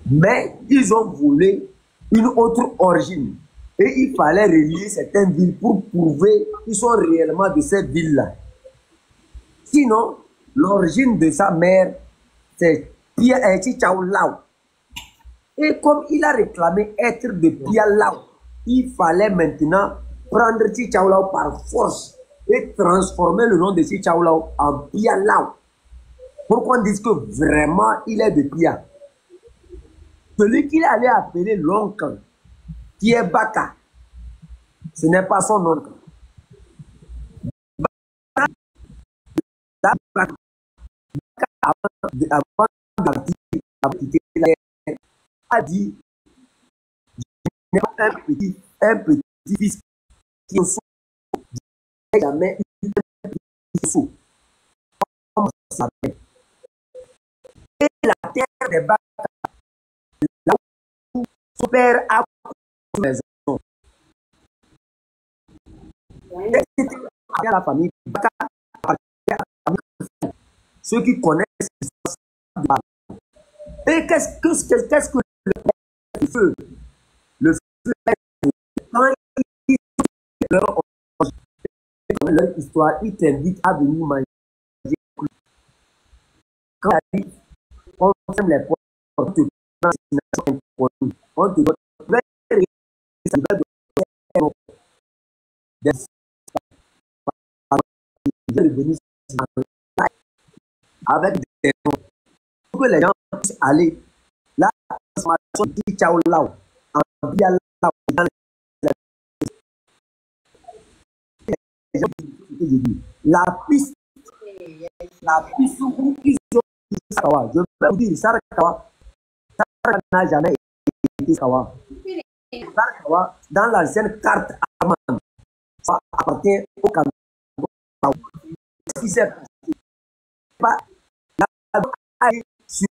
Mais ils ont volé une autre origine. Et il fallait relier certaines villes pour prouver qu'ils sont réellement de ces villes-là. Sinon, l'origine de sa mère, c'est Chichao Lao. Et comme il a réclamé être de Pia Lao, il fallait maintenant prendre Chichao Lao par force et transformer le nom de Chichao Lao en Pia Lao. Pourquoi on dit que vraiment il est de Pia? Celui qu'il allait appeler l'oncle, qui est Baka, ce n'est pas son oncle. Baka, avant a dit, je n'ai pas un petit fils qui est jamais eu un petit sou. Et la terre des Baka, là où son père a maison. La famille Baka, ceux qui connaissent l'histoire. Et qu'est-ce que le feu? Le feu, quand leur histoire, ils t'invitent à venir manger. Quand il arrive, on ferme les portes, on te prend on te donne avec des noms pour que les gens puissent aller. La transformation de Chichao Lao en Bia Lao dans la piste où ils ont Sarakawa. Je vais vous dire, Sarakawa n'a jamais été Sarakawa. Sarakawa, dans l'ancienne carte allemande, ça appartient au Canada. Ce qui s'est passé, pas la sur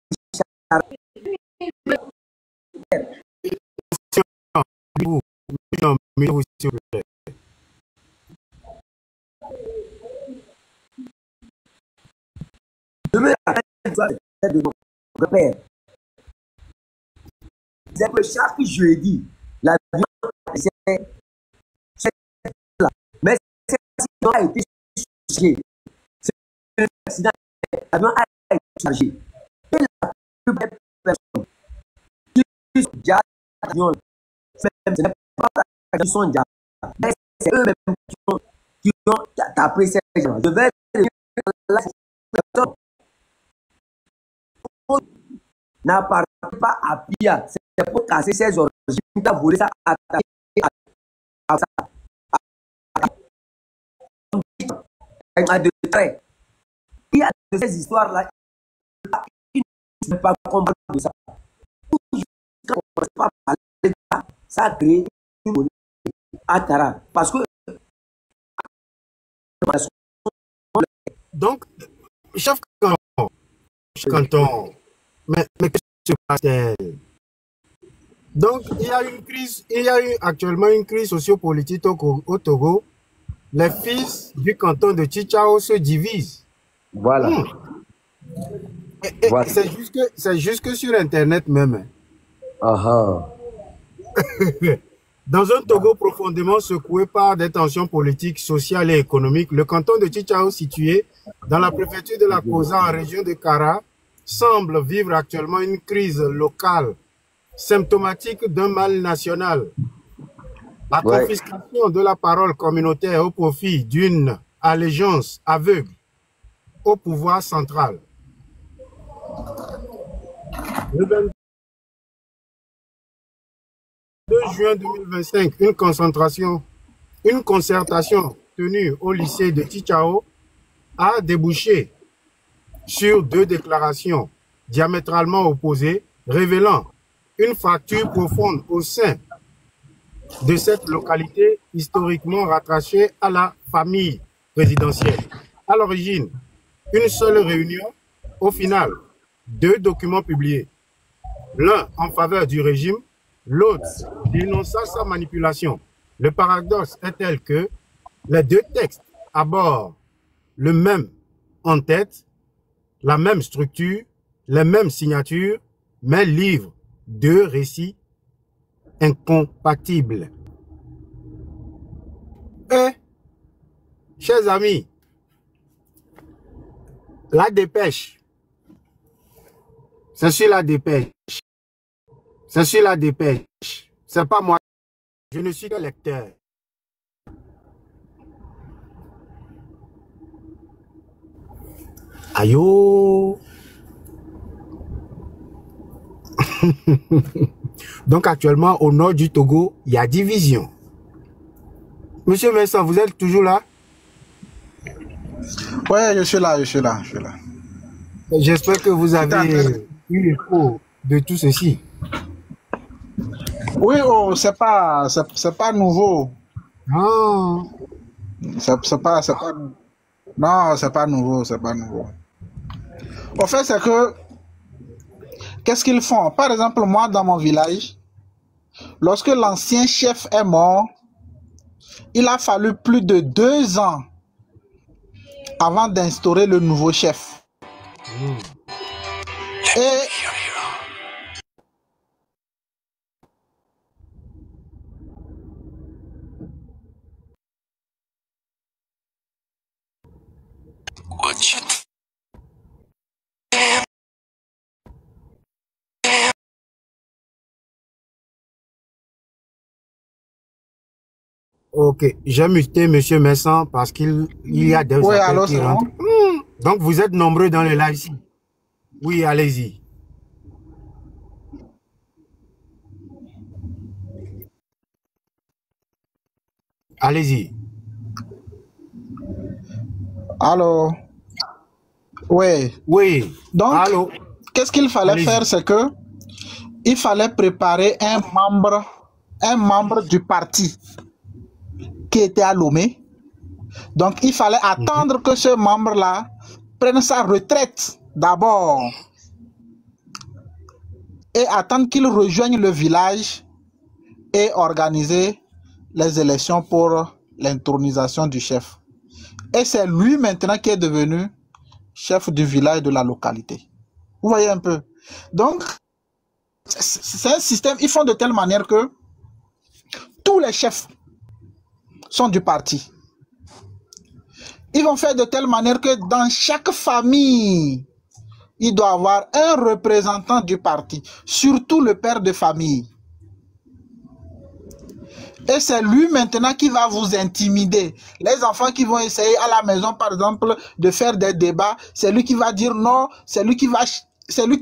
je me rappelle de mon repère. C'est que chaque jeudi, l'avion c'est là. Mais cet accident a été chargé. Cet accident, l'avion a été chargé. Et la plupart des personnes qui sont déjà l'avion, ce n'est pas qui sont déjà, mais c'est eux-mêmes qui ont tapé ces gens. Je vais là, n'appartient pas à Pia. C'est pour casser ses origines. Tu as volé ça à ça. De trait. Il y a de ces histoires-là. Il ne peut pas comprendre de ça. Quand on ne peut pas parler de ça, ça a créé une monnaie à Tara. Parce que. Donc, chef canton, mais qu'est-ce qui se passe? Donc, il y a une crise, il y a actuellement une crise sociopolitique au Togo. Les fils du canton de Chichao se divisent. Voilà. Voilà. C'est juste que sur Internet même. Dans un Togo profondément secoué par des tensions politiques, sociales et économiques, le canton de Chichao, situé dans la préfecture de la Kosa en région de Kara, semble vivre actuellement une crise locale symptomatique d'un mal national. La confiscation de la parole communautaire au profit d'une allégeance aveugle au pouvoir central. Le 22 juin 2025, une concertation tenue au lycée de Tichao a débouché sur 2 déclarations diamétralement opposées, révélant une fracture profonde au sein de cette localité historiquement rattachée à la famille présidentielle. À l'origine, une seule réunion, au final, 2 documents publiés. L'un en faveur du régime, l'autre dénonçant sa manipulation. Le paradoxe est tel que les 2 textes abordent le même en tête, la même structure, les mêmes signatures, mais livrent 2 récits incompatibles. Chers amis, la dépêche, c'est sur la dépêche, c'est sur la dépêche, c'est pas moi, je ne suis que lecteur. Aïe oh. Donc actuellement, au nord du Togo, il y a division. Monsieur Vincent, vous êtes toujours là? Oui, je suis là. J'espère que vous avez eu l'écho de tout ceci. Oui, oh, c'est pas nouveau. Ah. Non, c'est pas nouveau. En fait, c'est que, qu'est-ce qu'ils font? Par exemple, moi, dans mon village, lorsque l'ancien chef est mort, il a fallu plus de 2 ans avant d'instaurer le nouveau chef. Et ok, j'ai muté Monsieur Vincent parce qu'il y a des appels qui rentrent. Donc vous êtes nombreux dans le live ici. Oui, allez-y. Allez-y. Allô? Oui. Oui. Donc, qu'est-ce qu'il fallait faire, c'est que il fallait préparer un membre du parti qui était à Lomé. Donc, il fallait attendre que ce membre-là prenne sa retraite d'abord et attendre qu'il rejoigne le village et organiser les élections pour l'intronisation du chef. Et c'est lui maintenant qui est devenu chef du village de la localité. Vous voyez un peu. Donc, c'est un système, ils font de telle manière que tous les chefs sont du parti. Ils vont faire de telle manière que dans chaque famille, il doit y avoir un représentant du parti, surtout le père de famille. Et c'est lui maintenant qui va vous intimider. Les enfants qui vont essayer à la maison, par exemple, de faire des débats, c'est lui qui va dire non, c'est lui qui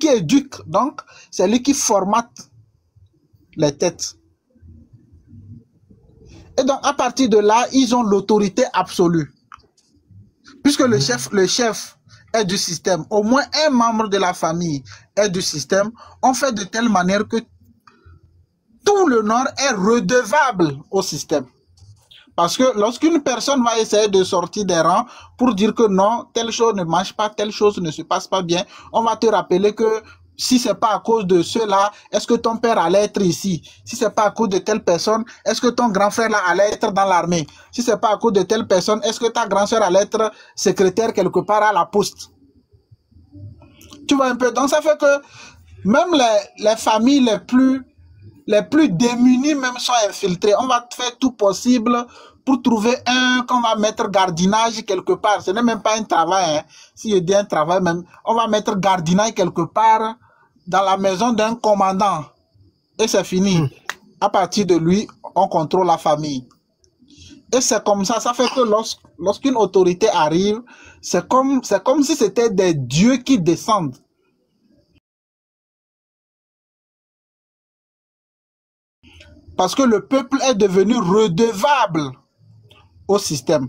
éduque, donc c'est lui qui formate les têtes. Et donc à partir de là, ils ont l'autorité absolue. Puisque le chef est du système, au moins un membre de la famille est du système, on fait de telle manière que tout le Nord est redevable au système. Parce que lorsqu'une personne va essayer de sortir des rangs pour dire que non, telle chose ne marche pas, telle chose ne se passe pas bien, on va te rappeler que si c'est pas à cause de cela, est-ce que ton père allait être ici? Si c'est pas à cause de telle personne, est-ce que ton grand frère là allait être dans l'armée? Si c'est pas à cause de telle personne, est-ce que ta grande sœur allait être secrétaire quelque part à la poste? Tu vois un peu? Donc ça fait que même les familles les plus démunis même sont infiltrés. On va faire tout possible pour trouver un qu'on va mettre gardinage quelque part. Ce n'est même pas un travail. Hein. Si je dis un travail, même, on va mettre gardinage quelque part dans la maison d'un commandant. Et c'est fini. À partir de lui, on contrôle la famille. Et c'est comme ça. Ça fait que lorsqu'une autorité arrive, c'est comme si c'était des dieux qui descendent. Parce que le peuple est devenu redevable au système.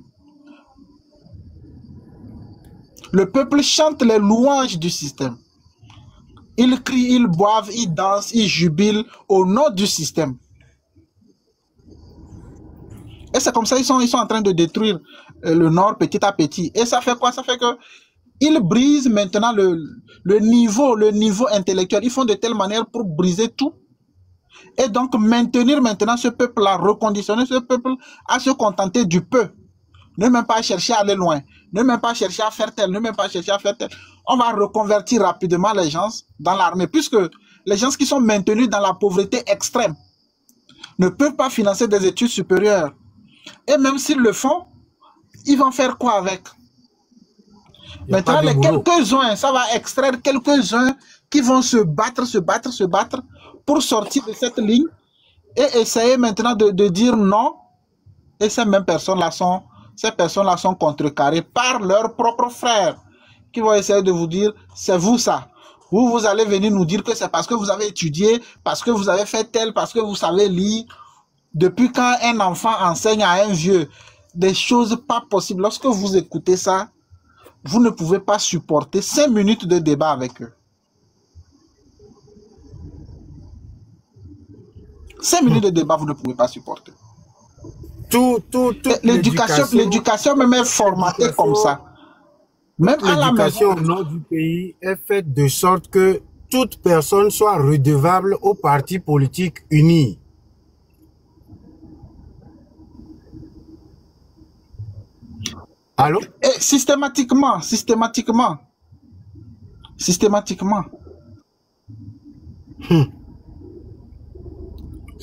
Le peuple chante les louanges du système. Ils crient, ils boivent, ils dansent, ils jubilent au nom du système. Et c'est comme ça qu'ils sont en train de détruire le Nord petit à petit. Et ça fait quoi? Ça fait que ils brisent maintenant le niveau intellectuel. Ils font de telle manière pour briser tout. Et donc maintenir maintenant ce peuple-là, reconditionner ce peuple à se contenter du peu. Ne même pas chercher à aller loin. Ne même pas chercher à faire tel. Ne même pas chercher à faire tel. On va reconvertir rapidement les gens dans l'armée. Puisque les gens qui sont maintenus dans la pauvreté extrême ne peuvent pas financer des études supérieures. Et même s'ils le font, ils vont faire quoi avec? Maintenant, les quelques-uns, ça va extraire quelques-uns qui vont se battre pour sortir de cette ligne et essayer maintenant de dire non. Et ces mêmes personnes-là sont contrecarrées par leurs propres frères qui vont essayer de vous dire, c'est vous ça. Vous allez venir nous dire que c'est parce que vous avez étudié, parce que vous avez fait tel, parce que vous savez lire. Depuis quand un enfant enseigne à un vieux des choses pas possibles, lorsque vous écoutez ça, vous ne pouvez pas supporter 5 minutes de débat avec eux. 5 minutes de débat, vous ne pouvez pas supporter. L'éducation même est formatée comme ça. Même à la maison, au nord du pays est faite de sorte que toute personne soit redevable au parti politique uni. Allô? Et systématiquement.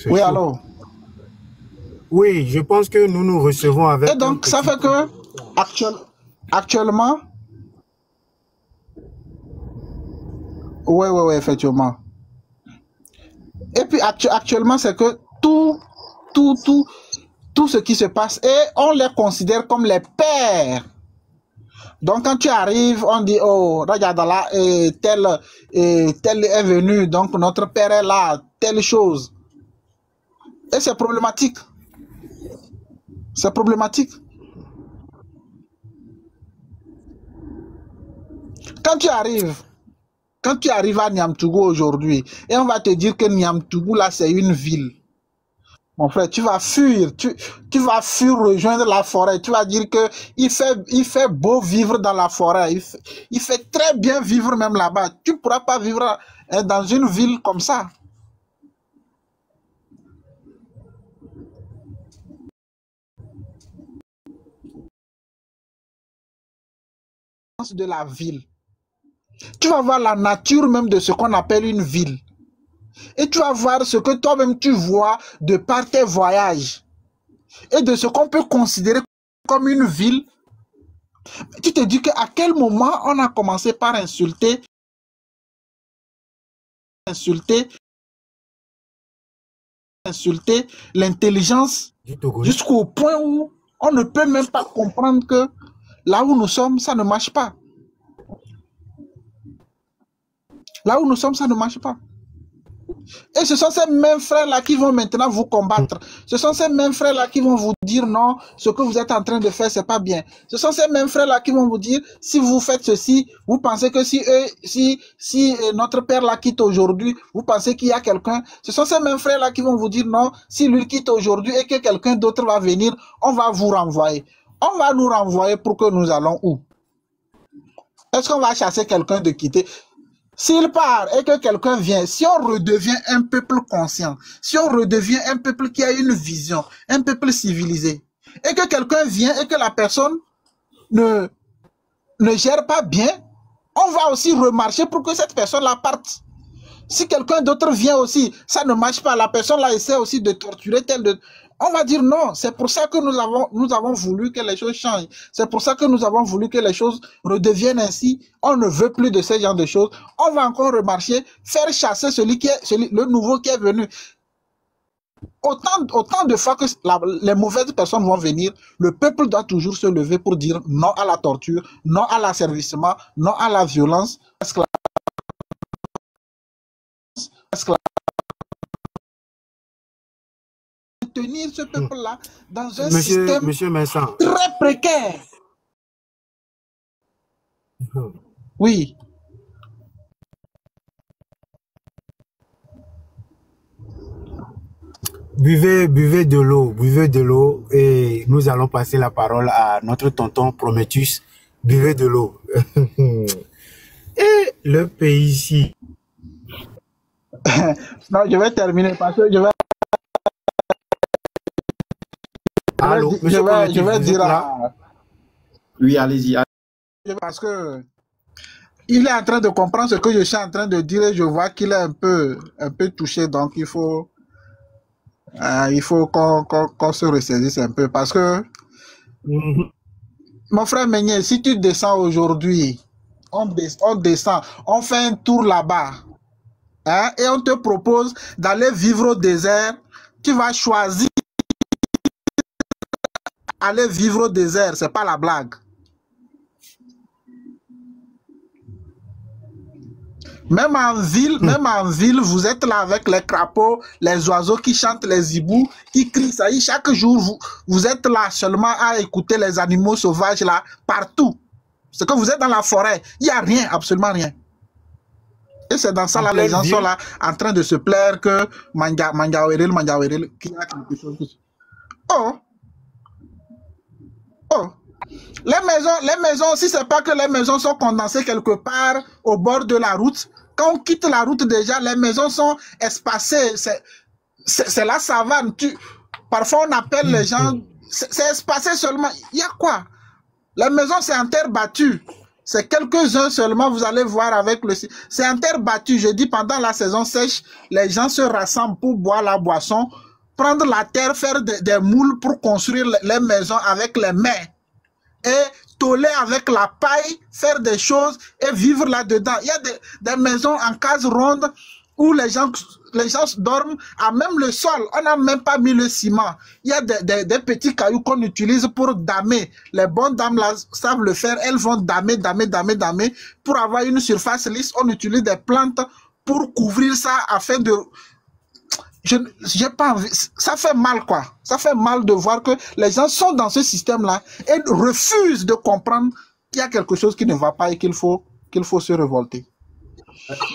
Oui, allô? Oui, je pense que nous nous recevons avec... Et donc, ça fait que, actuellement... Oui, effectivement. Et puis, actuellement, c'est que tout ce qui se passe, et on les considère comme les pères. Donc, quand tu arrives, on dit, oh, regarde là, tel est venu, donc notre père est là, telle chose. Et c'est problématique. C'est problématique. Quand tu arrives à Niamtougou aujourd'hui, et on va te dire que Niamtougou, là, c'est une ville. Mon frère, tu vas fuir, tu vas fuir rejoindre la forêt. Tu vas dire que il fait beau vivre dans la forêt. Il fait très bien vivre même là-bas. Tu ne pourras pas vivre dans une ville comme ça. De la ville. Tu vas voir la nature même de ce qu'on appelle une ville. Et tu vas voir ce que toi-même tu vois de par tes voyages. Et de ce qu'on peut considérer comme une ville. Tu te dis qu'à quel moment on a commencé par insulter l'intelligence jusqu'au point où on ne peut même pas comprendre que là où nous sommes, ça ne marche pas. Là où nous sommes, ça ne marche pas. Et ce sont ces mêmes frères-là qui vont maintenant vous combattre. Ce sont ces mêmes frères-là qui vont vous dire non, ce que vous êtes en train de faire, c'est pas bien. Ce sont ces mêmes frères-là qui vont vous dire, si vous faites ceci, vous pensez que si notre père la quitte aujourd'hui, vous pensez qu'il y a quelqu'un. Ce sont ces mêmes frères-là qui vont vous dire non, si lui quitte aujourd'hui et que quelqu'un d'autre va venir, on va vous renvoyer. On va nous renvoyer pour que nous allons où? Est-ce qu'on va chasser quelqu'un de quitter? S'il part et que quelqu'un vient, si on redevient un peuple conscient, si on redevient un peuple qui a une vision, un peuple civilisé, et que quelqu'un vient et que la personne ne gère pas bien, on va aussi remarcher pour que cette personne-là parte. Si quelqu'un d'autre vient aussi, ça ne marche pas, la personne-là essaie aussi de torturer On va dire non. C'est pour ça que nous avons voulu que les choses changent. C'est pour ça que nous avons voulu que les choses redeviennent ainsi. On ne veut plus de ce genre de choses. On va encore remarcher, faire chasser le nouveau qui est venu. Autant de fois que les mauvaises personnes vont venir, le peuple doit toujours se lever pour dire non à la torture, non à l'asservissement, non à la violence. Tenir ce peuple-là dans un système très précaire. Oui. Buvez de l'eau et nous allons passer la parole à notre tonton Prométhus. Buvez de l'eau. Et le pays ici. Non, je vais terminer parce que je vais... Allô, je vais dire à... Oui, allez-y. Parce que il est en train de comprendre ce que je suis en train de dire et je vois qu'il est un peu touché, donc il faut qu'on se ressaisisse un peu parce que mon frère Meunier, si tu descends aujourd'hui, on descend, on fait un tour là-bas, hein, et on te propose d'aller vivre au désert, tu vas choisir aller vivre au désert, c'est pas la blague. Même en ville, vous êtes là avec les crapauds, les oiseaux qui chantent, les hiboux, qui crient. Ça y est, chaque jour, vous êtes là seulement à écouter les animaux sauvages là, partout. C'est que vous êtes dans la forêt, il n'y a rien, absolument rien. Et c'est dans ça là, les gens sont là en train de se plaire que Mangaweril, qu'il y a quelque chose. Oh! Les maisons, si c'est pas que les maisons sont condensées quelque part au bord de la route, quand on quitte la route déjà, les maisons sont espacées. C'est la savane. Parfois, on appelle les gens... C'est espacé seulement. Il y a quoi? Les maisons, c'est en terre battue. C'est quelques-uns seulement, vous allez voir avec le... C'est en terre battue. Je dis, pendant la saison sèche, les gens se rassemblent pour boire la boisson, prendre la terre, faire des moules pour construire les maisons avec les mains. Et toller avec la paille, faire des choses et vivre là-dedans. Il y a des maisons en cases rondes où les gens dorment à même le sol. On n'a même pas mis le ciment. Il y a des petits cailloux qu'on utilise pour damer. Les bonnes dames là savent le faire. Elles vont damer. Pour avoir une surface lisse, on utilise des plantes pour couvrir ça afin de... j'ai pas envie, ça fait mal quoi. Ça fait mal de voir que les gens sont dans ce système-là et refusent de comprendre qu'il y a quelque chose qui ne va pas et qu'il faut se révolter.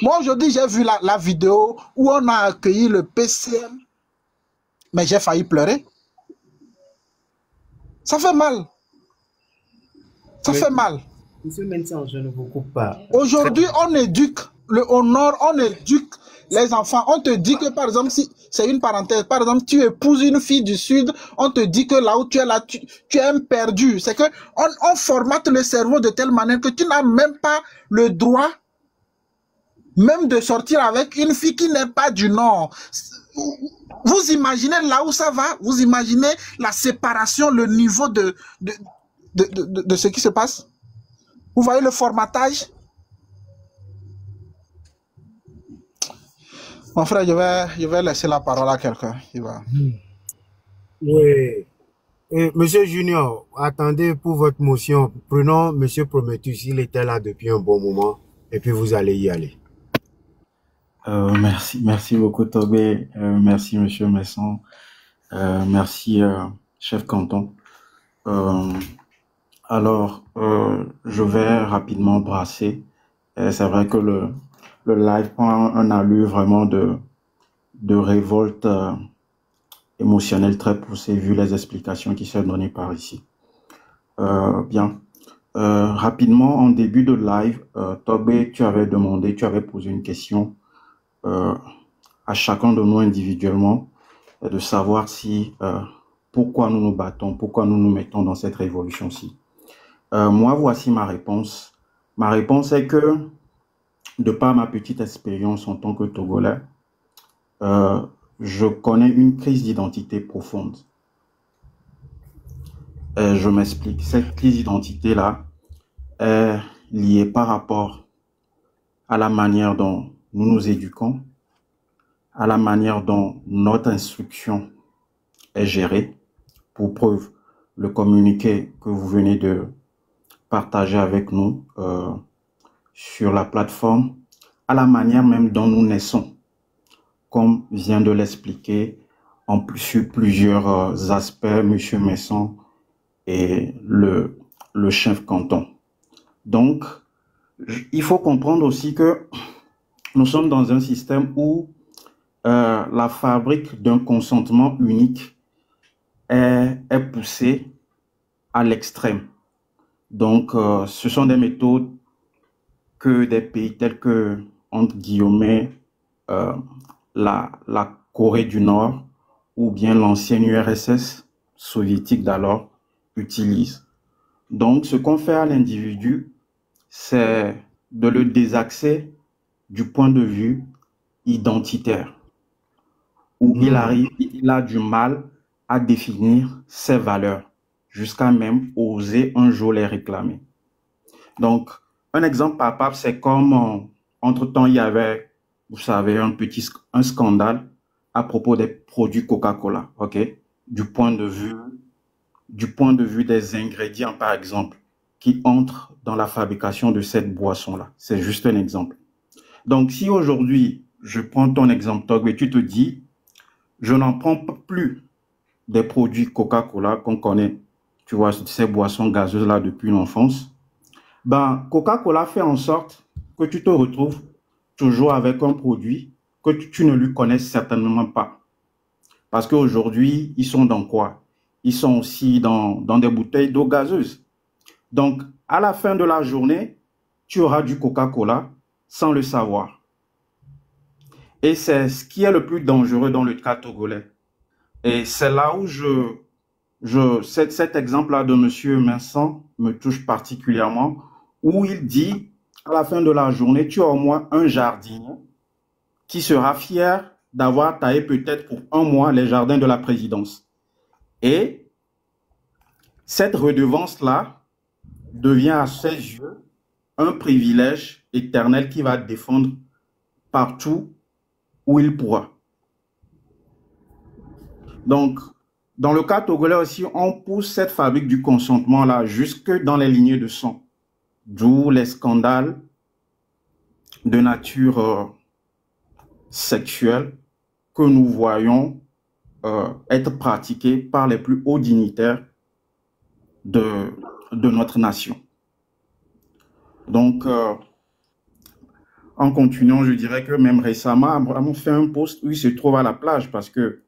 Moi aujourd'hui j'ai vu la vidéo où on a accueilli le PCM, mais j'ai failli pleurer. Ça fait mal. Ça fait mal. Monsieur Mensah, je ne vous coupe pas. Aujourd'hui on éduque au nord, on éduque les enfants. On te dit que, par exemple, si c'est une parenthèse, par exemple, tu épouses une fille du Sud, on te dit que là où tu es là, tu es un perdu. C'est que on formate le cerveau de telle manière que tu n'as même pas le droit même de sortir avec une fille qui n'est pas du Nord. Vous imaginez là où ça va? Vous imaginez la séparation, le niveau de ce qui se passe? Vous voyez le formatage? Mon frère, je vais laisser la parole à quelqu'un. Oui. Monsieur Junior, attendez pour votre motion. Prenons Monsieur Prométhus, il était là depuis un bon moment, et puis vous allez y aller. Merci beaucoup Tobé, merci Monsieur Messon, merci Chef Canton. Alors, je vais rapidement brasser. C'est vrai que le live prend un allure vraiment de révolte émotionnelle très poussée vu les explications qui sont données par ici. Bien. Rapidement, en début de live, Tobé, tu avais posé une question à chacun de nous individuellement de savoir si pourquoi nous nous battons, pourquoi nous nous mettons dans cette révolution-ci. Moi, voici ma réponse. Ma réponse est que, de par ma petite expérience en tant que Togolais, je connais une crise d'identité profonde. Je m'explique. Cette crise d'identité-là est liée par rapport à la manière dont nous nous éduquons, à la manière dont notre instruction est gérée. Pour preuve, le communiqué que vous venez de partager avec nous sur la plateforme, à la manière même dont nous naissons, comme vient de l'expliquer sur plusieurs aspects M. Messon et le chef canton. Donc, il faut comprendre aussi que nous sommes dans un système où la fabrique d'un consentement unique est poussée à l'extrême. Donc, ce sont des méthodes que des pays tels que, entre guillemets, la Corée du Nord ou bien l'ancienne URSS soviétique d'alors utilisent. Donc, ce qu'on fait à l'individu, c'est de le désaxer du point de vue identitaire, où il a du mal à définir ses valeurs, jusqu'à même oser un jour les réclamer. Donc, un exemple palpable, c'est comme entre-temps, il y avait, vous savez, un scandale à propos des produits Coca-Cola, ok? Du point de vue des ingrédients, par exemple, qui entrent dans la fabrication de cette boisson-là. C'est juste un exemple. Donc, si aujourd'hui, je prends ton exemple, Togbe, et tu te dis, je n'en prends plus des produits Coca-Cola qu'on connaît, tu vois, ces boissons gazeuses-là depuis l'enfance, ben, Coca-Cola fait en sorte que tu te retrouves toujours avec un produit que tu ne lui connais certainement pas. Parce qu'aujourd'hui, ils sont dans quoi? Ils sont aussi dans des bouteilles d'eau gazeuse. Donc, à la fin de la journée, tu auras du Coca-Cola sans le savoir. Et c'est ce qui est le plus dangereux dans le cas togolais. Et c'est là où cet exemple-là de M. Vincent me touche particulièrement, où il dit, à la fin de la journée, tu as au moins un jardinier qui sera fier d'avoir taillé peut-être pour un mois les jardins de la présidence. Et cette redevance-là devient à ses yeux un privilège éternel qu'il va défendre partout où il pourra. Donc, dans le cas togolais aussi, on pousse cette fabrique du consentement-là jusque dans les lignées de sang. D'où les scandales de nature sexuelle que nous voyons être pratiqués par les plus hauts dignitaires de notre nation. Donc, en continuant, je dirais que même récemment, Abraham fait un post où il se trouve à la plage parce que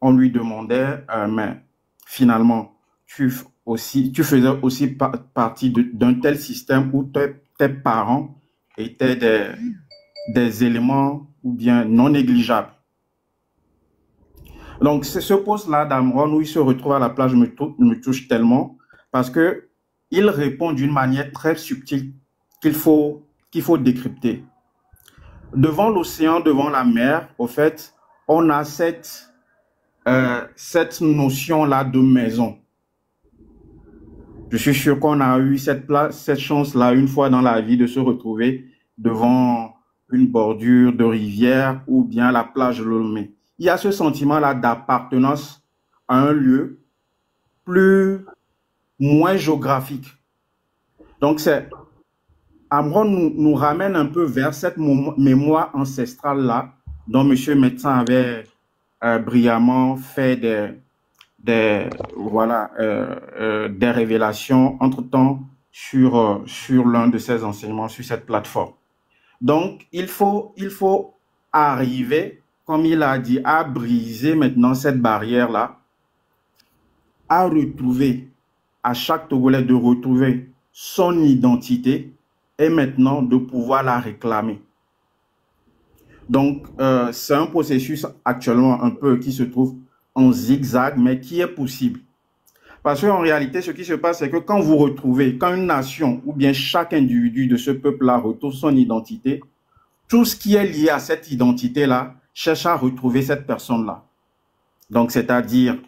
on lui demandait, mais finalement, tu faisais aussi partie d'un tel système où tes parents étaient des éléments ou bien non négligeables. Donc, ce post-là d'Amron où il se retrouve à la plage me touche tellement parce que il répond d'une manière très subtile qu'il faut décrypter. Devant l'océan, devant la mer, au fait, on a cette notion-là de maison. Je suis sûr qu'on a eu cette chance-là une fois dans la vie de se retrouver devant une bordure de rivière ou bien la plage de Lomé. Il y a ce sentiment-là d'appartenance à un lieu moins géographique. Donc, Amron nous ramène un peu vers cette mémoire ancestrale-là dont M. Médecin avait brillamment fait des révélations entre-temps sur l'un de ses enseignements sur cette plateforme. Donc, il faut arriver, comme il a dit, à briser maintenant cette barrière-là, à retrouver, à chaque Togolais de retrouver son identité et maintenant de pouvoir la réclamer. Donc, c'est un processus actuellement un peu qui se trouve en zigzag, mais qui est possible. Parce qu'en réalité, ce qui se passe, c'est que quand une nation ou bien chaque individu de ce peuple-là retrouve son identité, tout ce qui est lié à cette identité-là cherche à retrouver cette personne-là. Donc, c'est-à-dire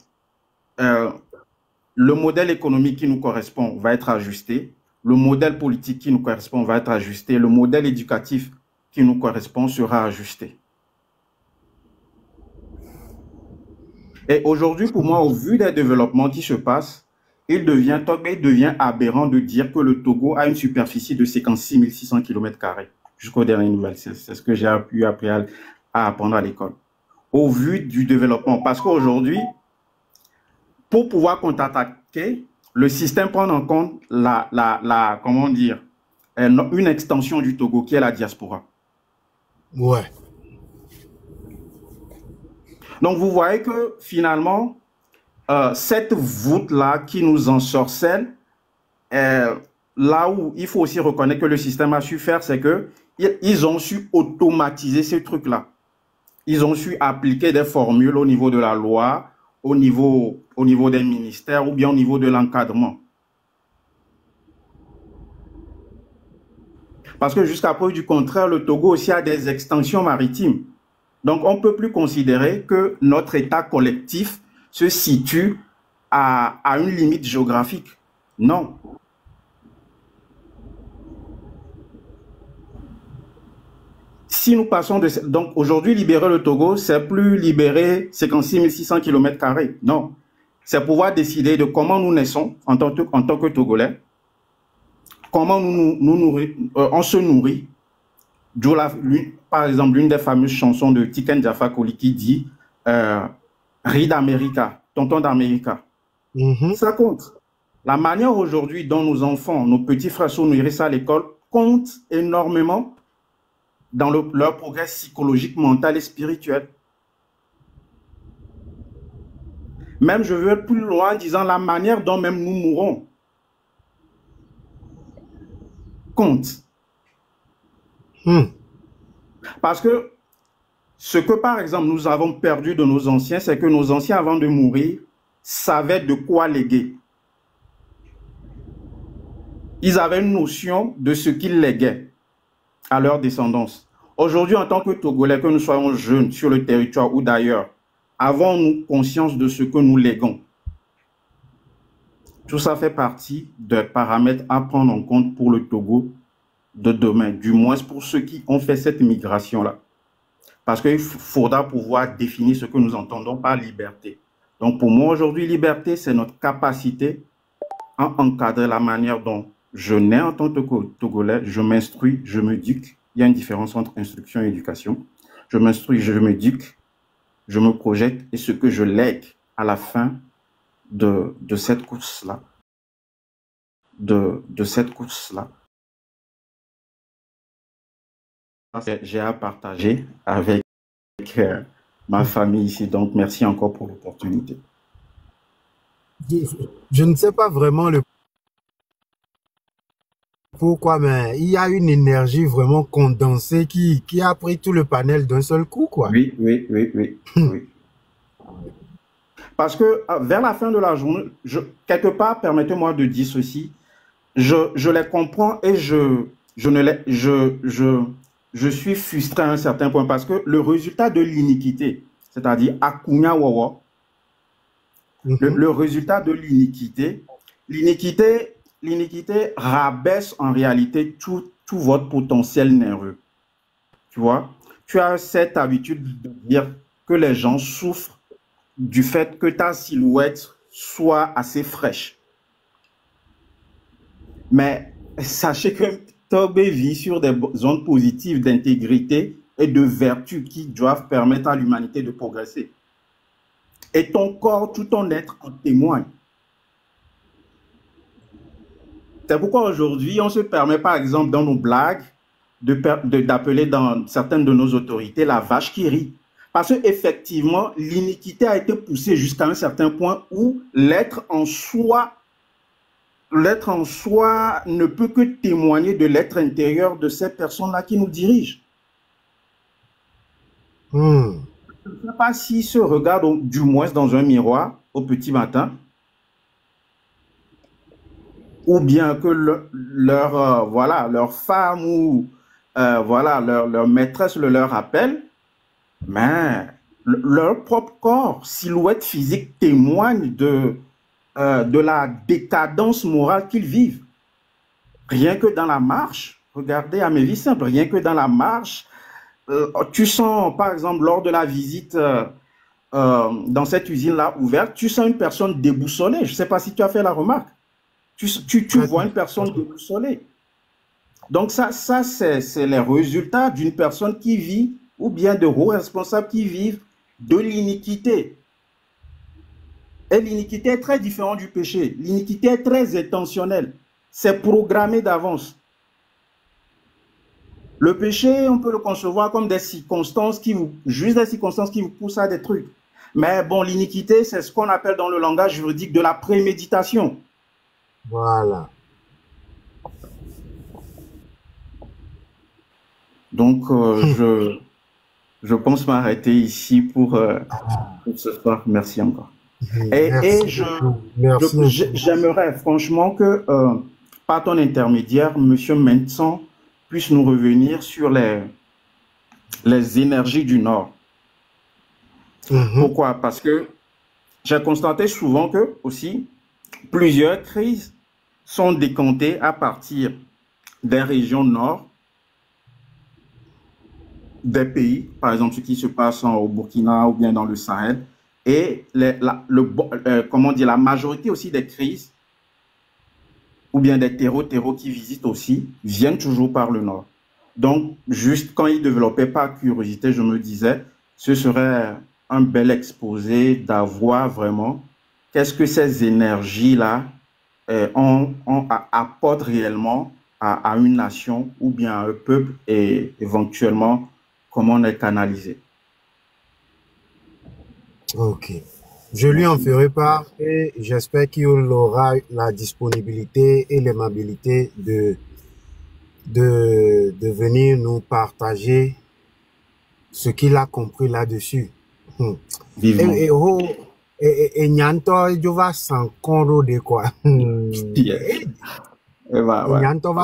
le modèle économique qui nous correspond va être ajusté, le modèle politique qui nous correspond va être ajusté, le modèle éducatif qui nous correspond sera ajusté. Et aujourd'hui, pour moi, au vu des développements qui se passent, il devient aberrant de dire que le Togo a une superficie de 56 600 km² jusqu'aux dernières nouvelles. C'est ce que j'ai appris à apprendre à l'école. Au vu du développement, parce qu'aujourd'hui, pour pouvoir contre-attaquer, le système prend en compte comment dire, une extension du Togo qui est la diaspora. Ouais. Donc, vous voyez que finalement, cette voûte-là qui nous ensorcelle, là où il faut aussi reconnaître que le système a su faire, c'est qu'ils ont su automatiser ces trucs-là. Ils ont su appliquer des formules au niveau de la loi, au niveau des ministères ou bien au niveau de l'encadrement. Parce que jusqu'à preuve du contraire, le Togo aussi a des extensions maritimes. Donc, on ne peut plus considérer que notre État collectif se situe à une limite géographique. Non. Si nous passons de... Donc, aujourd'hui, libérer le Togo, c'est plus libérer 56 600 km². Non. C'est pouvoir décider de comment nous naissons en tant que Togolais, comment on se nourrit. Par exemple, l'une des fameuses chansons de Tiken Jah Fakoly qui dit Riz d'Amérique, tonton d'Amérique. Ça compte. La manière aujourd'hui dont nos enfants, nos petits frères sont nourris à l'école compte énormément dans leur progrès psychologique, mental et spirituel. Même je veux être plus loin en disant la manière dont même nous mourrons compte. Parce que ce que, par exemple, nous avons perdu de nos anciens, c'est que nos anciens, avant de mourir, savaient de quoi léguer. Ils avaient une notion de ce qu'ils léguaient à leur descendance. Aujourd'hui, en tant que Togolais, que nous soyons jeunes sur le territoire ou d'ailleurs, avons-nous conscience de ce que nous léguons? Tout ça fait partie des paramètres à prendre en compte pour le Togo de demain, du moins pour ceux qui ont fait cette migration-là. Parce qu'il faudra pouvoir définir ce que nous entendons par liberté. Donc pour moi, aujourd'hui, liberté, c'est notre capacité à encadrer la manière dont je nais en tant que Togolais, je m'instruis, je m'éduque. Il y a une différence entre instruction et éducation. Je m'instruis, je m'éduque, je me projette et ce que je lègue à la fin de cette course-là. De cette course-là. J'ai à partager avec ma famille ici. Donc, merci encore pour l'opportunité. Je ne sais pas vraiment pourquoi, mais il y a une énergie vraiment condensée qui a pris tout le panel d'un seul coup, quoi. Oui. Parce que vers la fin de la journée, quelque part, permettez-moi de dire ceci, je les comprends et je suis frustré à un certain point parce que le résultat de l'iniquité, c'est-à-dire Akunya Wawa, le résultat de l'iniquité rabaisse en réalité tout votre potentiel nerveux. Tu vois, tu as cette habitude de dire que les gens souffrent du fait que ta silhouette soit assez fraîche. Mais sachez que Togbe vit sur des zones positives d'intégrité et de vertu qui doivent permettre à l'humanité de progresser. Et ton corps, tout ton être en témoigne. C'est pourquoi aujourd'hui, on se permet par exemple dans nos blagues d'appeler dans certaines de nos autorités la vache qui rit. Parce qu'effectivement, l'iniquité a été poussée jusqu'à un certain point où l'être en soi ne peut que témoigner de l'être intérieur de ces personnes-là qui nous dirigent. Je ne sais pas s'ils se regardent du moins dans un miroir au petit matin, ou bien que leur femme ou leur maîtresse le leur rappelle, mais leur propre corps, silhouette physique témoigne de de la décadence morale qu'ils vivent. Rien que dans la marche, regardez à mes vies simples, rien que dans la marche, tu sens, par exemple, lors de la visite dans cette usine-là ouverte, tu sens une personne déboussolée. Je ne sais pas si tu as fait la remarque. Tu vois une personne déboussolée. Donc ça c'est les résultats d'une personne qui vit, ou bien de hauts responsables qui vivent de l'iniquité. Et l'iniquité est très différente du péché. L'iniquité est très intentionnelle. C'est programmé d'avance. Le péché, on peut le concevoir comme des circonstances juste des circonstances qui vous poussent à des trucs. Mais bon, l'iniquité, c'est ce qu'on appelle dans le langage juridique de la préméditation. Voilà. Donc, je pense m'arrêter ici pour ce soir. Merci encore. J'aimerais franchement que, par ton intermédiaire, M. Mensan puisse nous revenir sur les énergies du Nord. Pourquoi? Parce que j'ai constaté souvent que aussi plusieurs crises sont décantées à partir des régions nord des pays, par exemple ce qui se passe au Burkina ou bien dans le Sahel, et comment dire, la majorité aussi des crises ou bien des terreaux qui visitent aussi viennent toujours par le nord. Donc, juste quand ils développaient par curiosité, je me disais, ce serait un bel exposé d'avoir vraiment qu'est-ce que ces énergies-là apportent réellement à une nation ou bien à un peuple et éventuellement comment on est canalisé. Ok. Je lui en ferai part et j'espère qu'il aura la disponibilité et l'aimabilité de venir nous partager ce qu'il a compris là-dessus. Vivement. Et Nyanto, je vais s'en compte de quoi.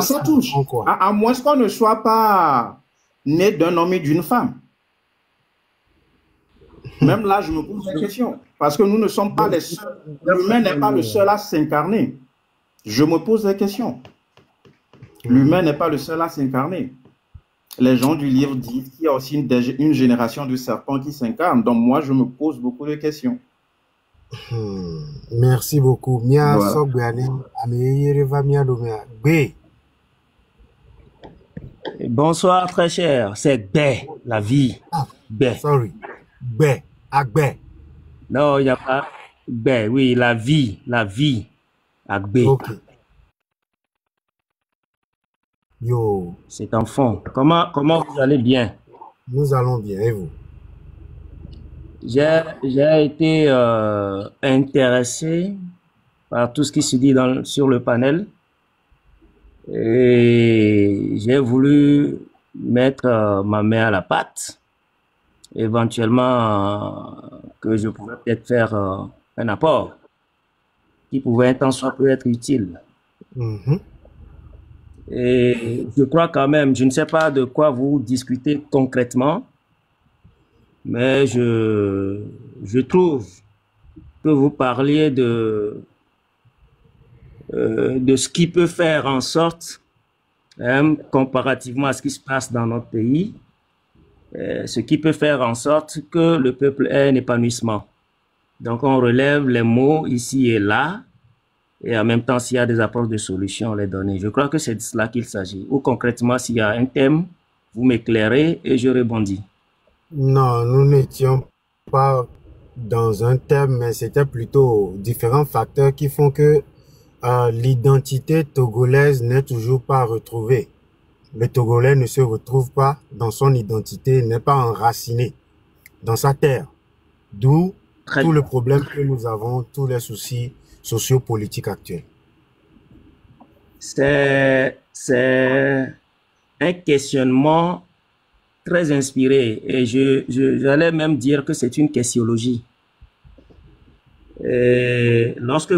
Ça touche. À moins qu'on ne soit pas né d'un homme et d'une femme. Même là, je me pose la question. Parce que nous ne sommes pas les seuls. L'humain n'est pas le seul à s'incarner. Je me pose la question. L'humain n'est pas le seul à s'incarner. Les gens du livre disent qu'il y a aussi une génération de serpents qui s'incarnent. Donc moi, je me pose beaucoup de questions. Merci beaucoup. Bonsoir, très cher. C'est Bé, la vie. Bé. Sorry. Bé. Agbé. Non, il n'y a pas Bé. Oui, la vie. La vie. Agbé. Ok. Yo. C'est en fond. Comment vous allez bien? Nous allons bien, et vous? J'ai été intéressé par tout ce qui se dit sur le panel et j'ai voulu mettre ma main à la pâte, éventuellement que je pouvais peut-être faire un apport qui pouvait un temps soit peut être utile. Et je crois quand même, je ne sais pas de quoi vous discutez concrètement, mais je trouve que vous parliez de ce qui peut faire en sorte, comparativement à ce qui se passe dans notre pays, ce qui peut faire en sorte que le peuple ait un épanouissement. Donc on relève les mots ici et là, et en même temps, s'il y a des approches de solutions, les donner. Je crois que c'est de cela qu'il s'agit. Ou concrètement, s'il y a un thème, vous m'éclairez et je rebondis. Non, nous n'étions pas dans un thème, mais c'était plutôt différents facteurs qui font que l'identité togolaise n'est toujours pas retrouvée. Le Togolais ne se retrouve pas dans son identité, n'est pas enraciné dans sa terre. D'où tout le problème que nous avons, tous les soucis sociopolitiques actuels. C'est un questionnement très inspiré et j'allais même dire que c'est une questiologie. Et lorsque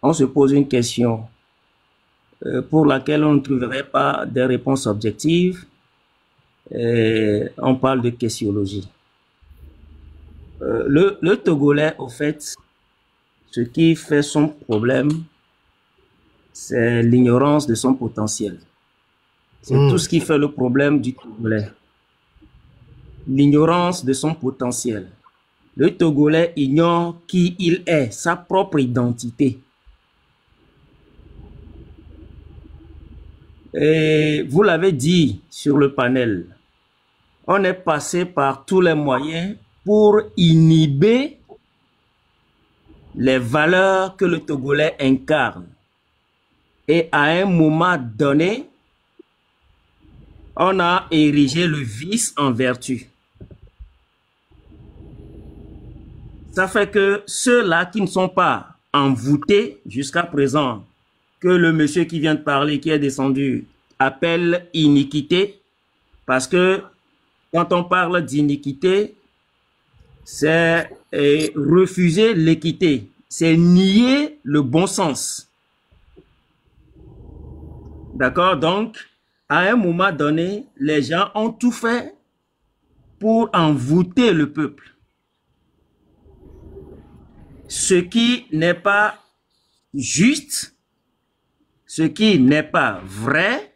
on se pose une question pour laquelle on ne trouverait pas des réponses objectives, on parle de questiologie. Le Togolais, au fait, ce qui fait son problème, c'est l'ignorance de son potentiel. C'est tout ce qui fait le problème du Togolais. L'ignorance de son potentiel. Le Togolais ignore qui il est, sa propre identité. Et vous l'avez dit sur le panel, on est passé par tous les moyens pour inhiber les valeurs que le Togolais incarne. Et à un moment donné, on a érigé le vice en vertu. Ça fait que ceux-là qui ne sont pas envoûtés jusqu'à présent, que le monsieur qui vient de parler, qui est descendu, appelle iniquité, parce que quand on parle d'iniquité, c'est refuser l'équité, c'est nier le bon sens. D'accord? Donc, à un moment donné, les gens ont tout fait pour envoûter le peuple. Ce qui n'est pas juste, ce qui n'est pas vrai,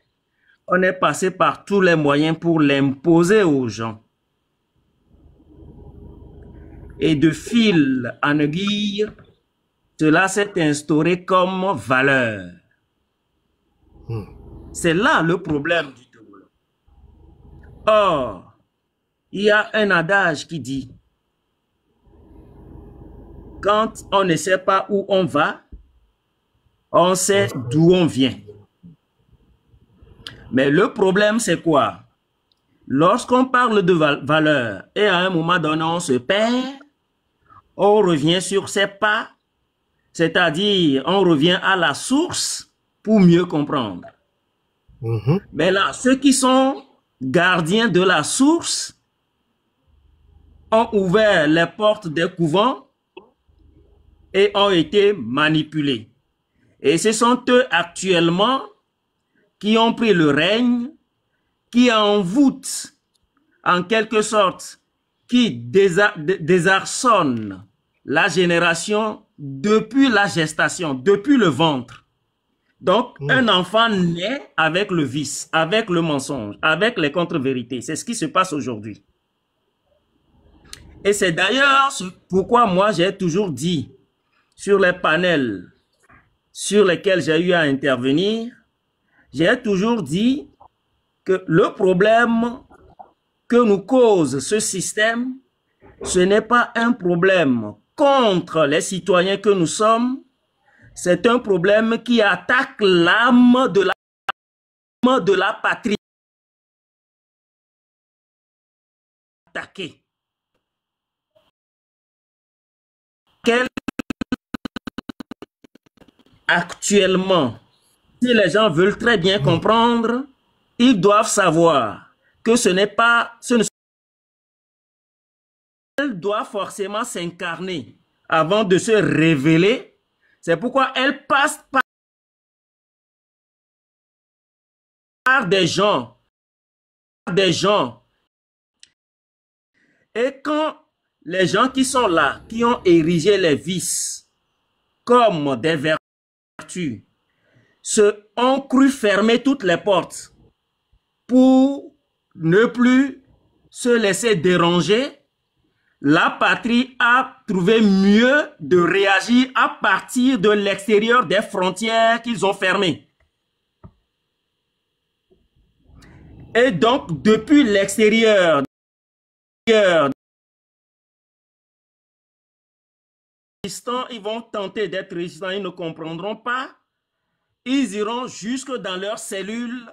on est passé par tous les moyens pour l'imposer aux gens. Et de fil en aiguille, cela s'est instauré comme valeur. C'est là le problème du Togo. Or, il y a un adage qui dit, quand on ne sait pas où on va, on sait d'où on vient. Mais le problème, c'est quoi? Lorsqu'on parle de valeur et à un moment donné, on se perd, on revient sur ses pas, c'est-à-dire on revient à la source pour mieux comprendre. Mais là, ceux qui sont gardiens de la source ont ouvert les portes des couvents et ont été manipulés. Et ce sont eux actuellement qui ont pris le règne, qui envoûtent en quelque sorte, qui désarçonnent la génération depuis la gestation, depuis le ventre. Donc, un enfant naît avec le vice, avec le mensonge, avec les contre-vérités. C'est ce qui se passe aujourd'hui. Et c'est d'ailleurs pourquoi moi j'ai toujours dit sur les panels sur lesquels j'ai eu à intervenir, j'ai toujours dit que le problème que nous cause ce système, ce n'est pas un problème contre les citoyens que nous sommes, c'est un problème qui attaque l'âme de la patrie. Attaquer. Actuellement, si les gens veulent très bien comprendre, ils doivent savoir que ce n'est pas... Elle doit forcément s'incarner avant de se révéler. C'est pourquoi elle passe par des gens. Et quand les gens qui sont là, qui ont érigé les vices comme des vertus, ont cru fermer toutes les portes pour ne plus se laisser déranger, la patrie a trouvé mieux de réagir à partir de l'extérieur des frontières qu'ils ont fermées. Et donc, depuis l'extérieur, ils vont tenter d'être résistants, ils ne comprendront pas. Ils iront jusque dans leurs cellules.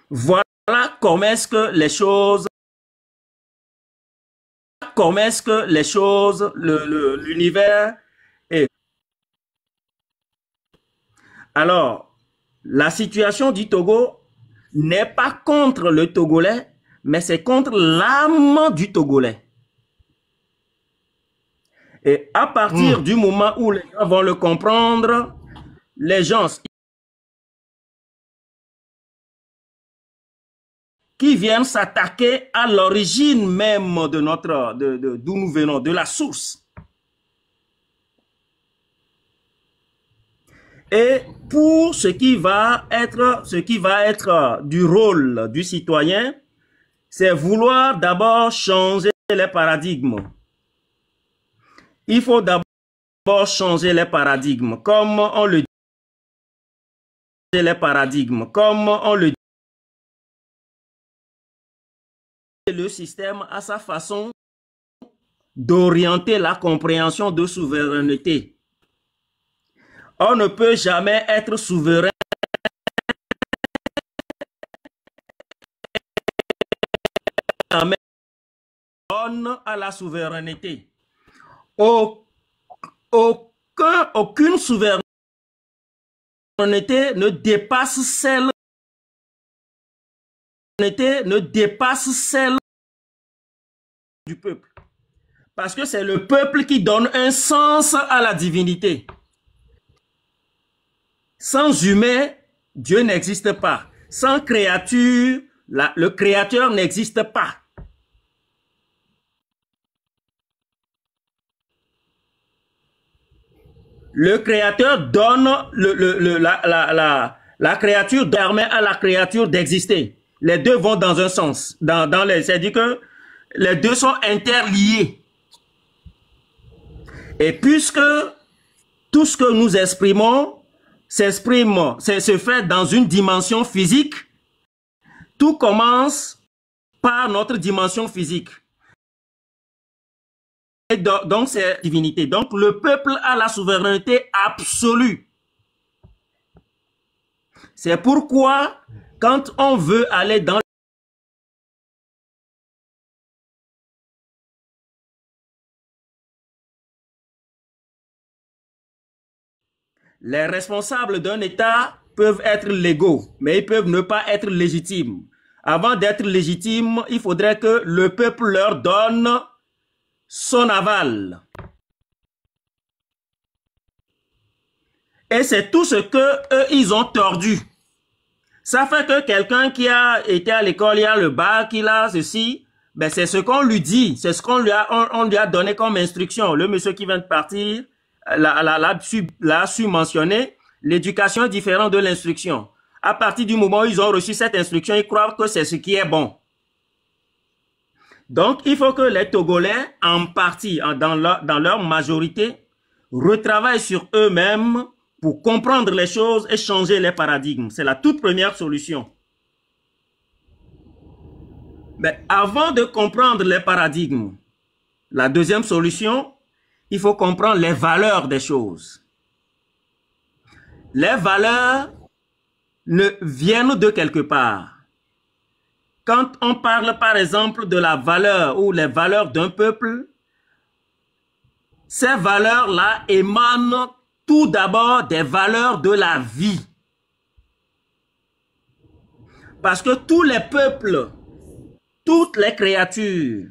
Voilà comment est-ce que les choses, l'univers est. Alors, la situation du Togo n'est pas contre le Togolais, mais c'est contre l'âme du Togolais. Et à partir du moment où les gens vont le comprendre, les gens qui viennent s'attaquer à l'origine même de d'où nous venons, de la source. Et pour ce qui va être du rôle du citoyen, c'est vouloir d'abord changer les paradigmes. Il faut d'abord changer les paradigmes, comme on le dit. Le système a sa façon d'orienter la compréhension de souveraineté. On ne peut jamais être souverain à la souveraineté. Aucune souveraineté ne dépasse celle du peuple. Parce que c'est le peuple qui donne un sens à la divinité. Sans humain, Dieu n'existe pas. Sans créature, le créateur n'existe pas. Le créateur donne, la créature permet à la créature d'exister. Les deux vont dans un sens. C'est-à-dire que les deux sont interliés. Et puisque tout ce que nous exprimons se fait dans une dimension physique, tout commence par notre dimension physique. Et donc, c'est divinité. Donc, le peuple a la souveraineté absolue. C'est pourquoi, quand on veut aller dans les responsables d'un État peuvent être légaux, mais ils peuvent ne pas être légitimes. Avant d'être légitimes, il faudrait que le peuple leur donne son aval. Et c'est tout ce que eux, ils ont tordu. Ça fait que quelqu'un qui a été à l'école, il a le bac, il a ceci, ben c'est ce qu'on lui dit, c'est ce qu'on lui a donné comme instruction. Le monsieur qui vient de partir l'a su mentionner, l'éducation est différente de l'instruction. À partir du moment où ils ont reçu cette instruction, ils croient que c'est ce qui est bon. Donc, il faut que les Togolais, en partie, dans leur majorité, retravaillent sur eux-mêmes pour comprendre les choses et changer les paradigmes. C'est la toute première solution. Mais avant de comprendre les paradigmes, la deuxième solution, il faut comprendre les valeurs des choses. Les valeurs viennent de quelque part. Quand on parle par exemple de la valeur ou les valeurs d'un peuple, ces valeurs-là émanent tout d'abord des valeurs de la vie. Parce que tous les peuples, toutes les créatures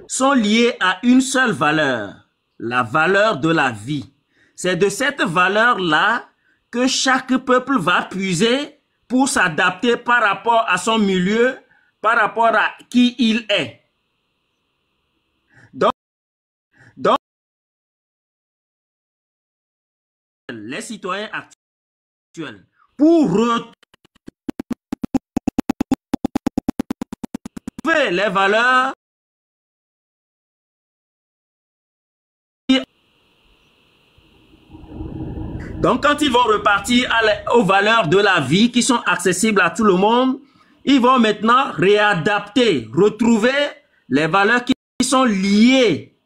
sont liées à une seule valeur, la valeur de la vie. C'est de cette valeur-là que chaque peuple va puiser pour s'adapter par rapport à son milieu, par rapport à qui il est. Donc les citoyens actuels, pour retrouver les valeurs donc quand ils vont repartir aux valeurs de la vie qui sont accessibles à tout le monde, ils vont maintenant réadapter, retrouver les valeurs qui sont liées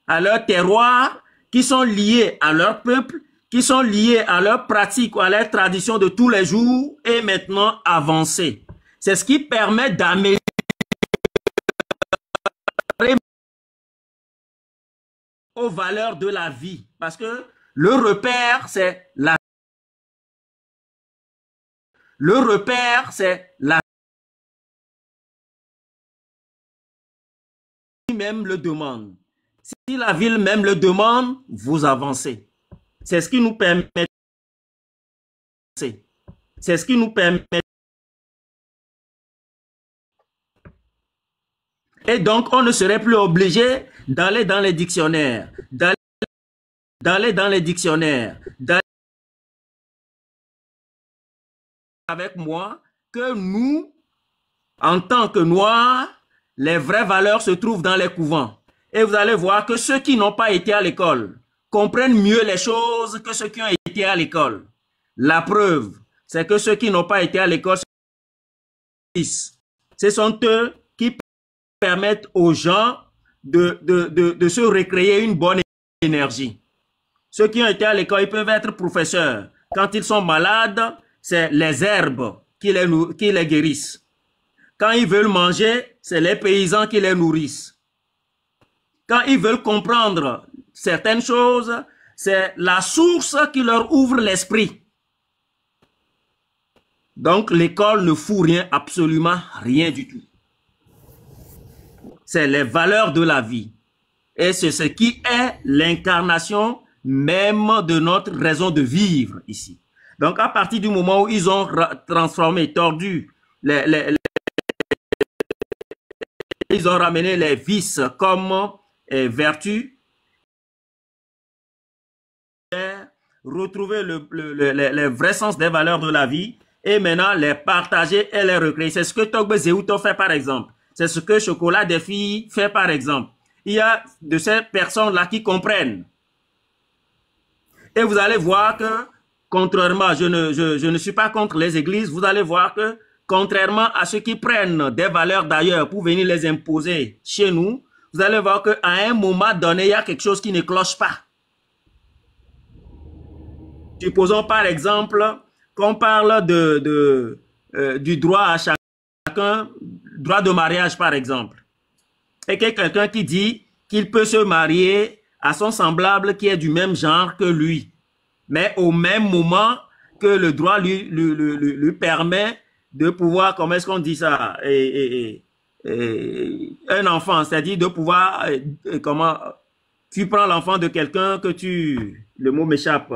à leur terroir, qui sont liées à leur peuple, qui sont liées à leurs pratiques ou à leurs traditions de tous les jours et maintenant avancer. C'est ce qui permet d'améliorer aux valeurs de la vie. Parce que le repère, c'est la même le demande. Si la ville même le demande, vous avancez. C'est ce qui nous permet. C'est ce qui nous permet Et donc, on ne serait plus obligé d'aller dans les dictionnaires, d'aller dans les dictionnaires, d'aller avec moi que nous, en tant que Noirs, les vraies valeurs se trouvent dans les couvents. Et vous allez voir que ceux qui n'ont pas été à l'école comprennent mieux les choses que ceux qui ont été à l'école. La preuve, c'est que ceux qui n'ont pas été à l'école, ce sont eux qui permettent aux gens de se recréer une bonne énergie. Ceux qui ont été à l'école, ils peuvent être professeurs. Quand ils sont malades, c'est les herbes qui les guérissent. Quand ils veulent manger, c'est les paysans qui les nourrissent. Quand ils veulent comprendre certaines choses, c'est la source qui leur ouvre l'esprit. Donc, l'école ne fout rien, absolument rien du tout. C'est les valeurs de la vie. Et c'est ce qui est l'incarnation même de notre raison de vivre ici. Donc, à partir du moment où ils ont transformé, tordu, ils ont ramené les vices comme vertus, retrouver le vrai sens des valeurs de la vie et maintenant les partager et les recréer. C'est ce que Togbe Zéouto fait par exemple. C'est ce que Chocolat des filles fait par exemple. Il y a de ces personnes-là qui comprennent. Et vous allez voir que, contrairement, je ne suis pas contre les églises, vous allez voir que, contrairement à ceux qui prennent des valeurs d'ailleurs pour venir les imposer chez nous, vous allez voir qu'à un moment donné, il y a quelque chose qui ne cloche pas. Supposons par exemple qu'on parle du droit à chacun, droit de mariage par exemple. Et qu'il y a quelqu'un qui dit qu'il peut se marier à son semblable qui est du même genre que lui. Mais au même moment que le droit lui permet de pouvoir, comment est-ce qu'on dit ça, un enfant, c'est-à-dire de pouvoir, comment, tu prends l'enfant de quelqu'un que le mot m'échappe,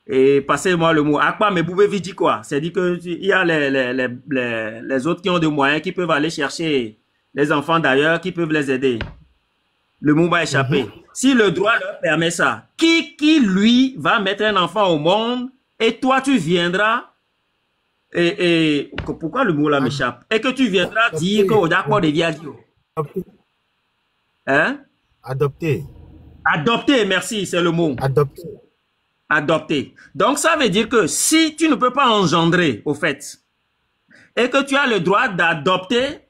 et passez-moi le mot, Akpa mais Boubé dit quoi? C'est-à-dire qu'il y a les autres qui ont des moyens, qui peuvent aller chercher les enfants d'ailleurs, qui peuvent les aider. Le mot va échapper. Si le droit leur permet ça, qui lui va mettre un enfant au monde et toi tu viendras pourquoi le mot là m'échappe? Et que tu viendras dire que d'accord de Viadio. Hein? Adopter. Adopter, merci, c'est le mot. Adopter. Adopter. Donc ça veut dire que si tu ne peux pas engendrer au fait et que tu as le droit d'adopter,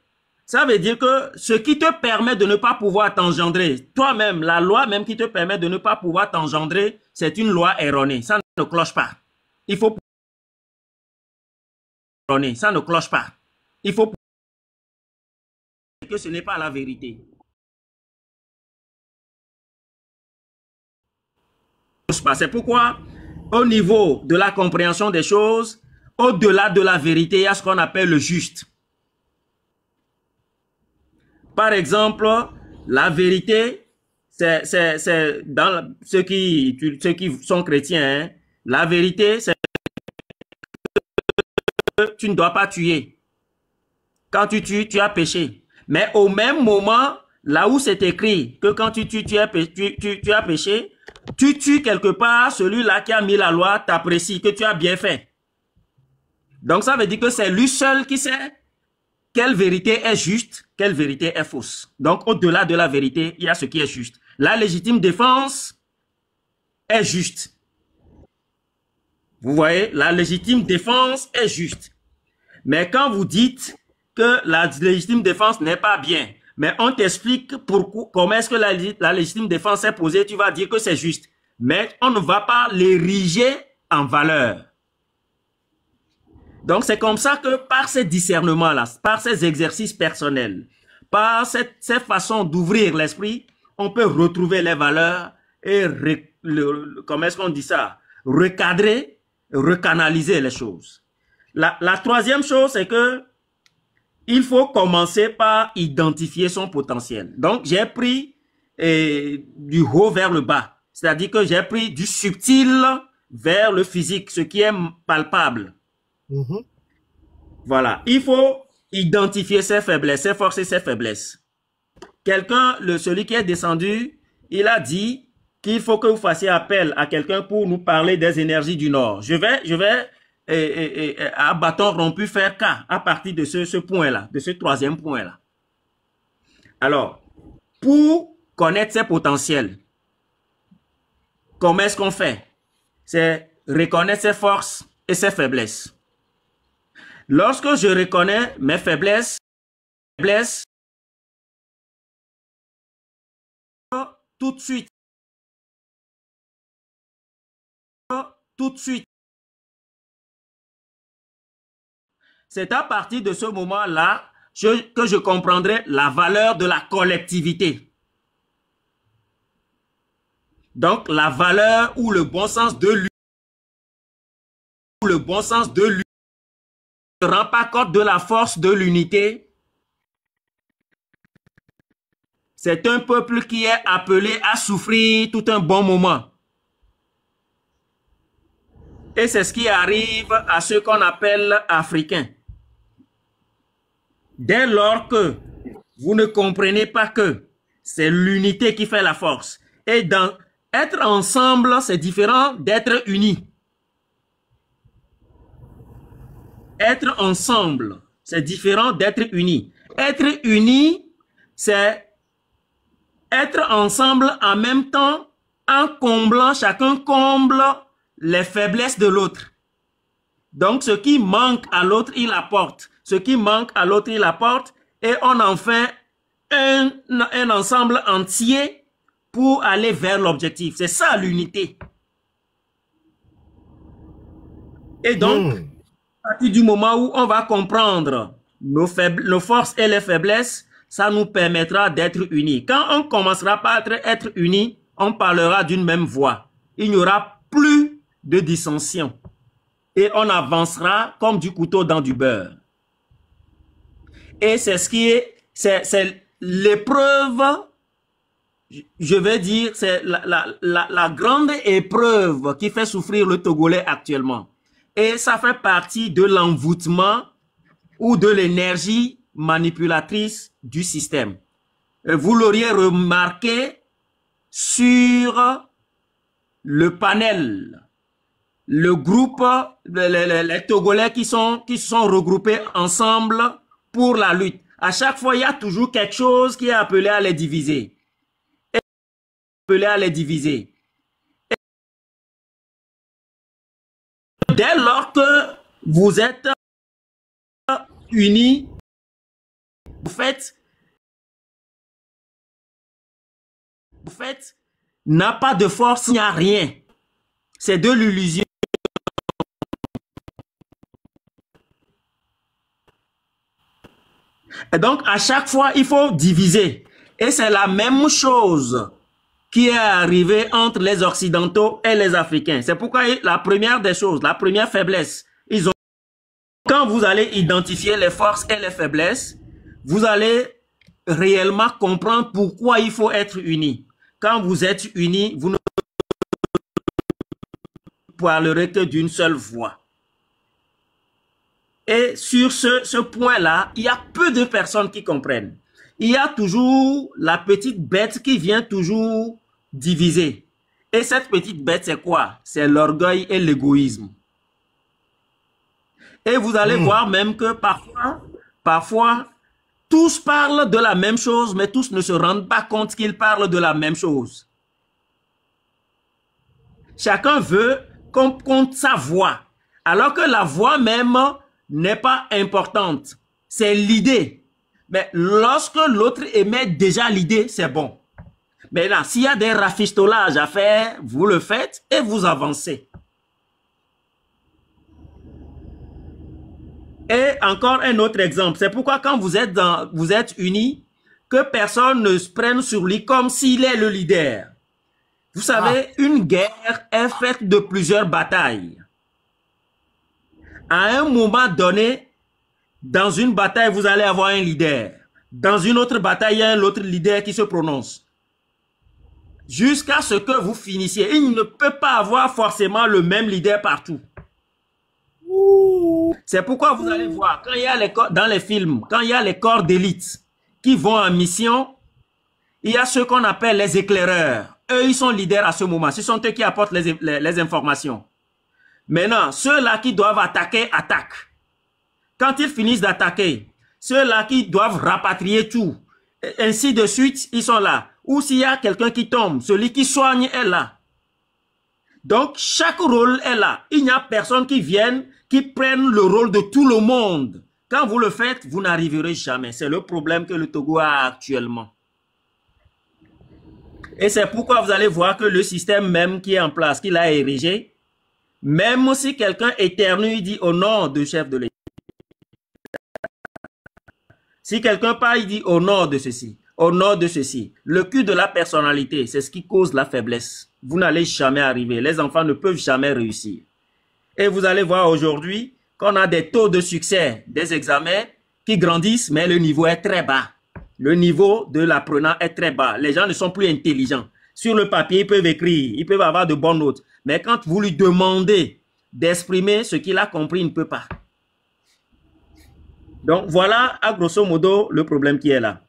ça veut dire que ce qui te permet de ne pas pouvoir t'engendrer, toi-même, la loi même qui te permet de ne pas pouvoir t'engendrer, c'est une loi erronée. Ça ne cloche pas. Il faut erroné, ça ne cloche pas. Il faut que ce n'est pas la vérité. C'est pourquoi, au niveau de la compréhension des choses, au-delà de la vérité, il y a ce qu'on appelle le juste. Par exemple, la vérité, c'est dans ceux qui sont chrétiens, hein, la vérité, c'est que tu ne dois pas tuer. Quand tu tues, tu as péché. Mais au même moment, là où c'est écrit que quand tu tues, tu as péché, tu tues quelque part, celui-là qui a mis la loi t'apprécie, que tu as bien fait. Donc ça veut dire que c'est lui seul qui sait quelle vérité est juste, quelle vérité est fausse. Donc au-delà de la vérité, il y a ce qui est juste. La légitime défense est juste. Vous voyez, la légitime défense est juste. Mais quand vous dites que la légitime défense n'est pas bien, mais on t'explique pourquoi, comment est-ce que la légitime défense est posée, tu vas dire que c'est juste. Mais on ne va pas l'ériger en valeur. Donc c'est comme ça que par ces discernements-là, par ces exercices personnels, par cette façon d'ouvrir l'esprit, on peut retrouver les valeurs et, comment est-ce qu'on dit ça, recadrer, recanaliser les choses. La troisième chose, c'est que il faut commencer par identifier son potentiel. Donc, j'ai pris du haut vers le bas. C'est-à-dire que j'ai pris du subtil vers le physique, ce qui est palpable. Voilà. Il faut identifier ses faiblesses, ses forces et ses faiblesses. Quelqu'un, celui qui est descendu, il a dit qu'il faut que vous fassiez appel à quelqu'un pour nous parler des énergies du Nord. Je vais à bâton rompu faire cas à partir de ce point-là, de ce troisième point-là. Alors, pour connaître ses potentiels, comment est-ce qu'on fait? C'est reconnaître ses forces et ses faiblesses. Lorsque je reconnais mes faiblesses, tout de suite, c'est à partir de ce moment-là que je comprendrai la valeur de la collectivité. Donc, la valeur ou le bon sens de l'unité. Ne rend pas compte de la force de l'unité. C'est un peuple qui est appelé à souffrir tout un bon moment. Et c'est ce qui arrive à ceux qu'on appelle Africains. Dès lors que vous ne comprenez pas que c'est l'unité qui fait la force. Et dans être ensemble, c'est différent d'être unis. Être ensemble, c'est différent d'être unis. Être unis, c'est être ensemble en même temps, en comblant, chacun comble les faiblesses de l'autre. Donc, ce qui manque à l'autre, il apporte. Ce qui manque à l'autre, il apporte. Et on en fait un ensemble entier pour aller vers l'objectif. C'est ça l'unité. Et donc, à partir du moment où on va comprendre nos forces et les faiblesses, ça nous permettra d'être unis. Quand on commencera par être unis, on parlera d'une même voix. Il n'y aura plus de dissension. Et on avancera comme du couteau dans du beurre. Et c'est ce qui est, c'est l'épreuve, je vais dire, c'est la grande épreuve qui fait souffrir le Togolais actuellement. Et ça fait partie de l'envoûtement ou de l'énergie manipulatrice du système. Vous l'auriez remarqué sur le panel, le groupe, les Togolais qui sont regroupés ensemble pour la lutte. À chaque fois, il y a toujours quelque chose qui est appelé à les diviser. Dès lors que vous êtes unis, vous faites n'a pas de force, il n'y a rien. C'est de l'illusion. Et donc, à chaque fois, il faut diviser. Et c'est la même chose qui est arrivée entre les Occidentaux et les Africains. C'est pourquoi la première des choses, la première faiblesse, quand vous allez identifier les forces et les faiblesses, vous allez réellement comprendre pourquoi il faut être unis. Quand vous êtes unis, vous ne parlerez que d'une seule voix. Et sur ce point-là, il y a peu de personnes qui comprennent. Il y a toujours la petite bête qui vient toujours diviser. Et cette petite bête, c'est quoi? C'est l'orgueil et l'égoïsme. Et vous allez voir même que parfois, tous parlent de la même chose, mais tous ne se rendent pas compte qu'ils parlent de la même chose. Chacun veut qu'on compte sa voix, alors que la voix même n'est pas importante. C'est l'idée. Mais lorsque l'autre émet déjà l'idée, c'est bon. Mais là, s'il y a des rafistolages à faire, vous le faites et vous avancez. Et encore un autre exemple. C'est pourquoi quand vous êtes unis, que personne ne se prenne sur lui comme s'il est le leader. Vous savez, une guerre est faite de plusieurs batailles. À un moment donné, dans une bataille, vous allez avoir un leader. Dans une autre bataille, il y a un autre leader qui se prononce. Jusqu'à ce que vous finissiez. Il ne peut pas avoir forcément le même leader partout. C'est pourquoi vous allez voir, quand il y a les corps, dans les films, quand il y a les corps d'élite qui vont en mission, il y a ceux qu'on appelle les éclaireurs. Eux, ils sont leaders à ce moment. Ce sont eux qui apportent les informations. Maintenant, ceux-là qui doivent attaquer, attaquent. Quand ils finissent d'attaquer, ceux-là qui doivent rapatrier tout, ainsi de suite, ils sont là. Ou s'il y a quelqu'un qui tombe, celui qui soigne est là. Donc, chaque rôle est là. Il n'y a personne qui vienne, qui prenne le rôle de tout le monde. Quand vous le faites, vous n'arriverez jamais. C'est le problème que le Togo a actuellement. Et c'est pourquoi vous allez voir que le système même qui est en place, qu'il a érigé, même si quelqu'un éternue, il dit au nom du chef de l'État. Si quelqu'un parle, il dit au nom de ceci, au nom de ceci. Le cul de la personnalité, c'est ce qui cause la faiblesse. Vous n'allez jamais arriver. Les enfants ne peuvent jamais réussir. Et vous allez voir aujourd'hui qu'on a des taux de succès des examens qui grandissent, mais le niveau est très bas. Le niveau de l'apprenant est très bas. Les gens ne sont plus intelligents. Sur le papier, ils peuvent écrire, ils peuvent avoir de bonnes notes. Mais quand vous lui demandez d'exprimer ce qu'il a compris, il ne peut pas. Donc, voilà, à grosso modo, le problème qui est là.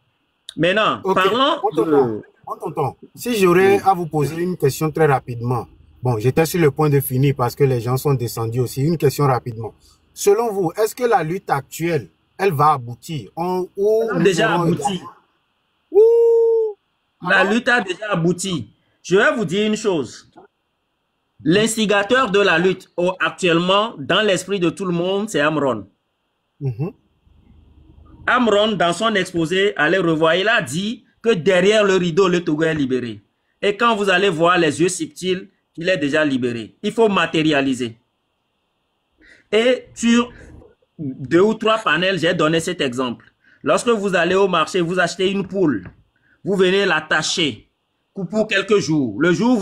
Maintenant, parlons de... Si j'aurais à vous poser une question très rapidement. Bon, j'étais sur le point de finir parce que les gens sont descendus aussi. Une question rapidement. Selon vous, est-ce que la lutte actuelle, elle va aboutir? Elle a déjà abouti. La lutte a déjà abouti. Je vais vous dire une chose. L'instigateur de la lutte actuellement, dans l'esprit de tout le monde, c'est Amron. Amron, dans son exposé, allez revoir, il a dit que derrière le rideau, le Togo est libéré. Et quand vous allez voir les yeux subtils, il est déjà libéré. Il faut matérialiser. Et sur 2 ou 3 panels, j'ai donné cet exemple. Lorsque vous allez au marché, vous achetez une poule. Vous venez l'attacher pour quelques jours. Le jour où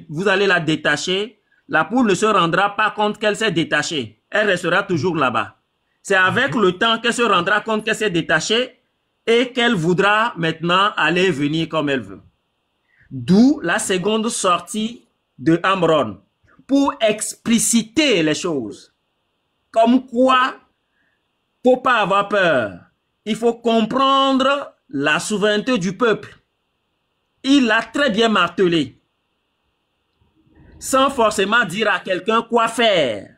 vous allez la détacher, la poule ne se rendra pas compte qu'elle s'est détachée. Elle restera toujours là-bas. C'est avec le temps qu'elle se rendra compte qu'elle s'est détachée et qu'elle voudra maintenant aller et venir comme elle veut. D'où la seconde sortie de Amron pour expliciter les choses. Comme quoi, faut pas avoir peur. Il faut comprendre la souveraineté du peuple. Il l'a très bien martelé. Sans forcément dire à quelqu'un quoi faire.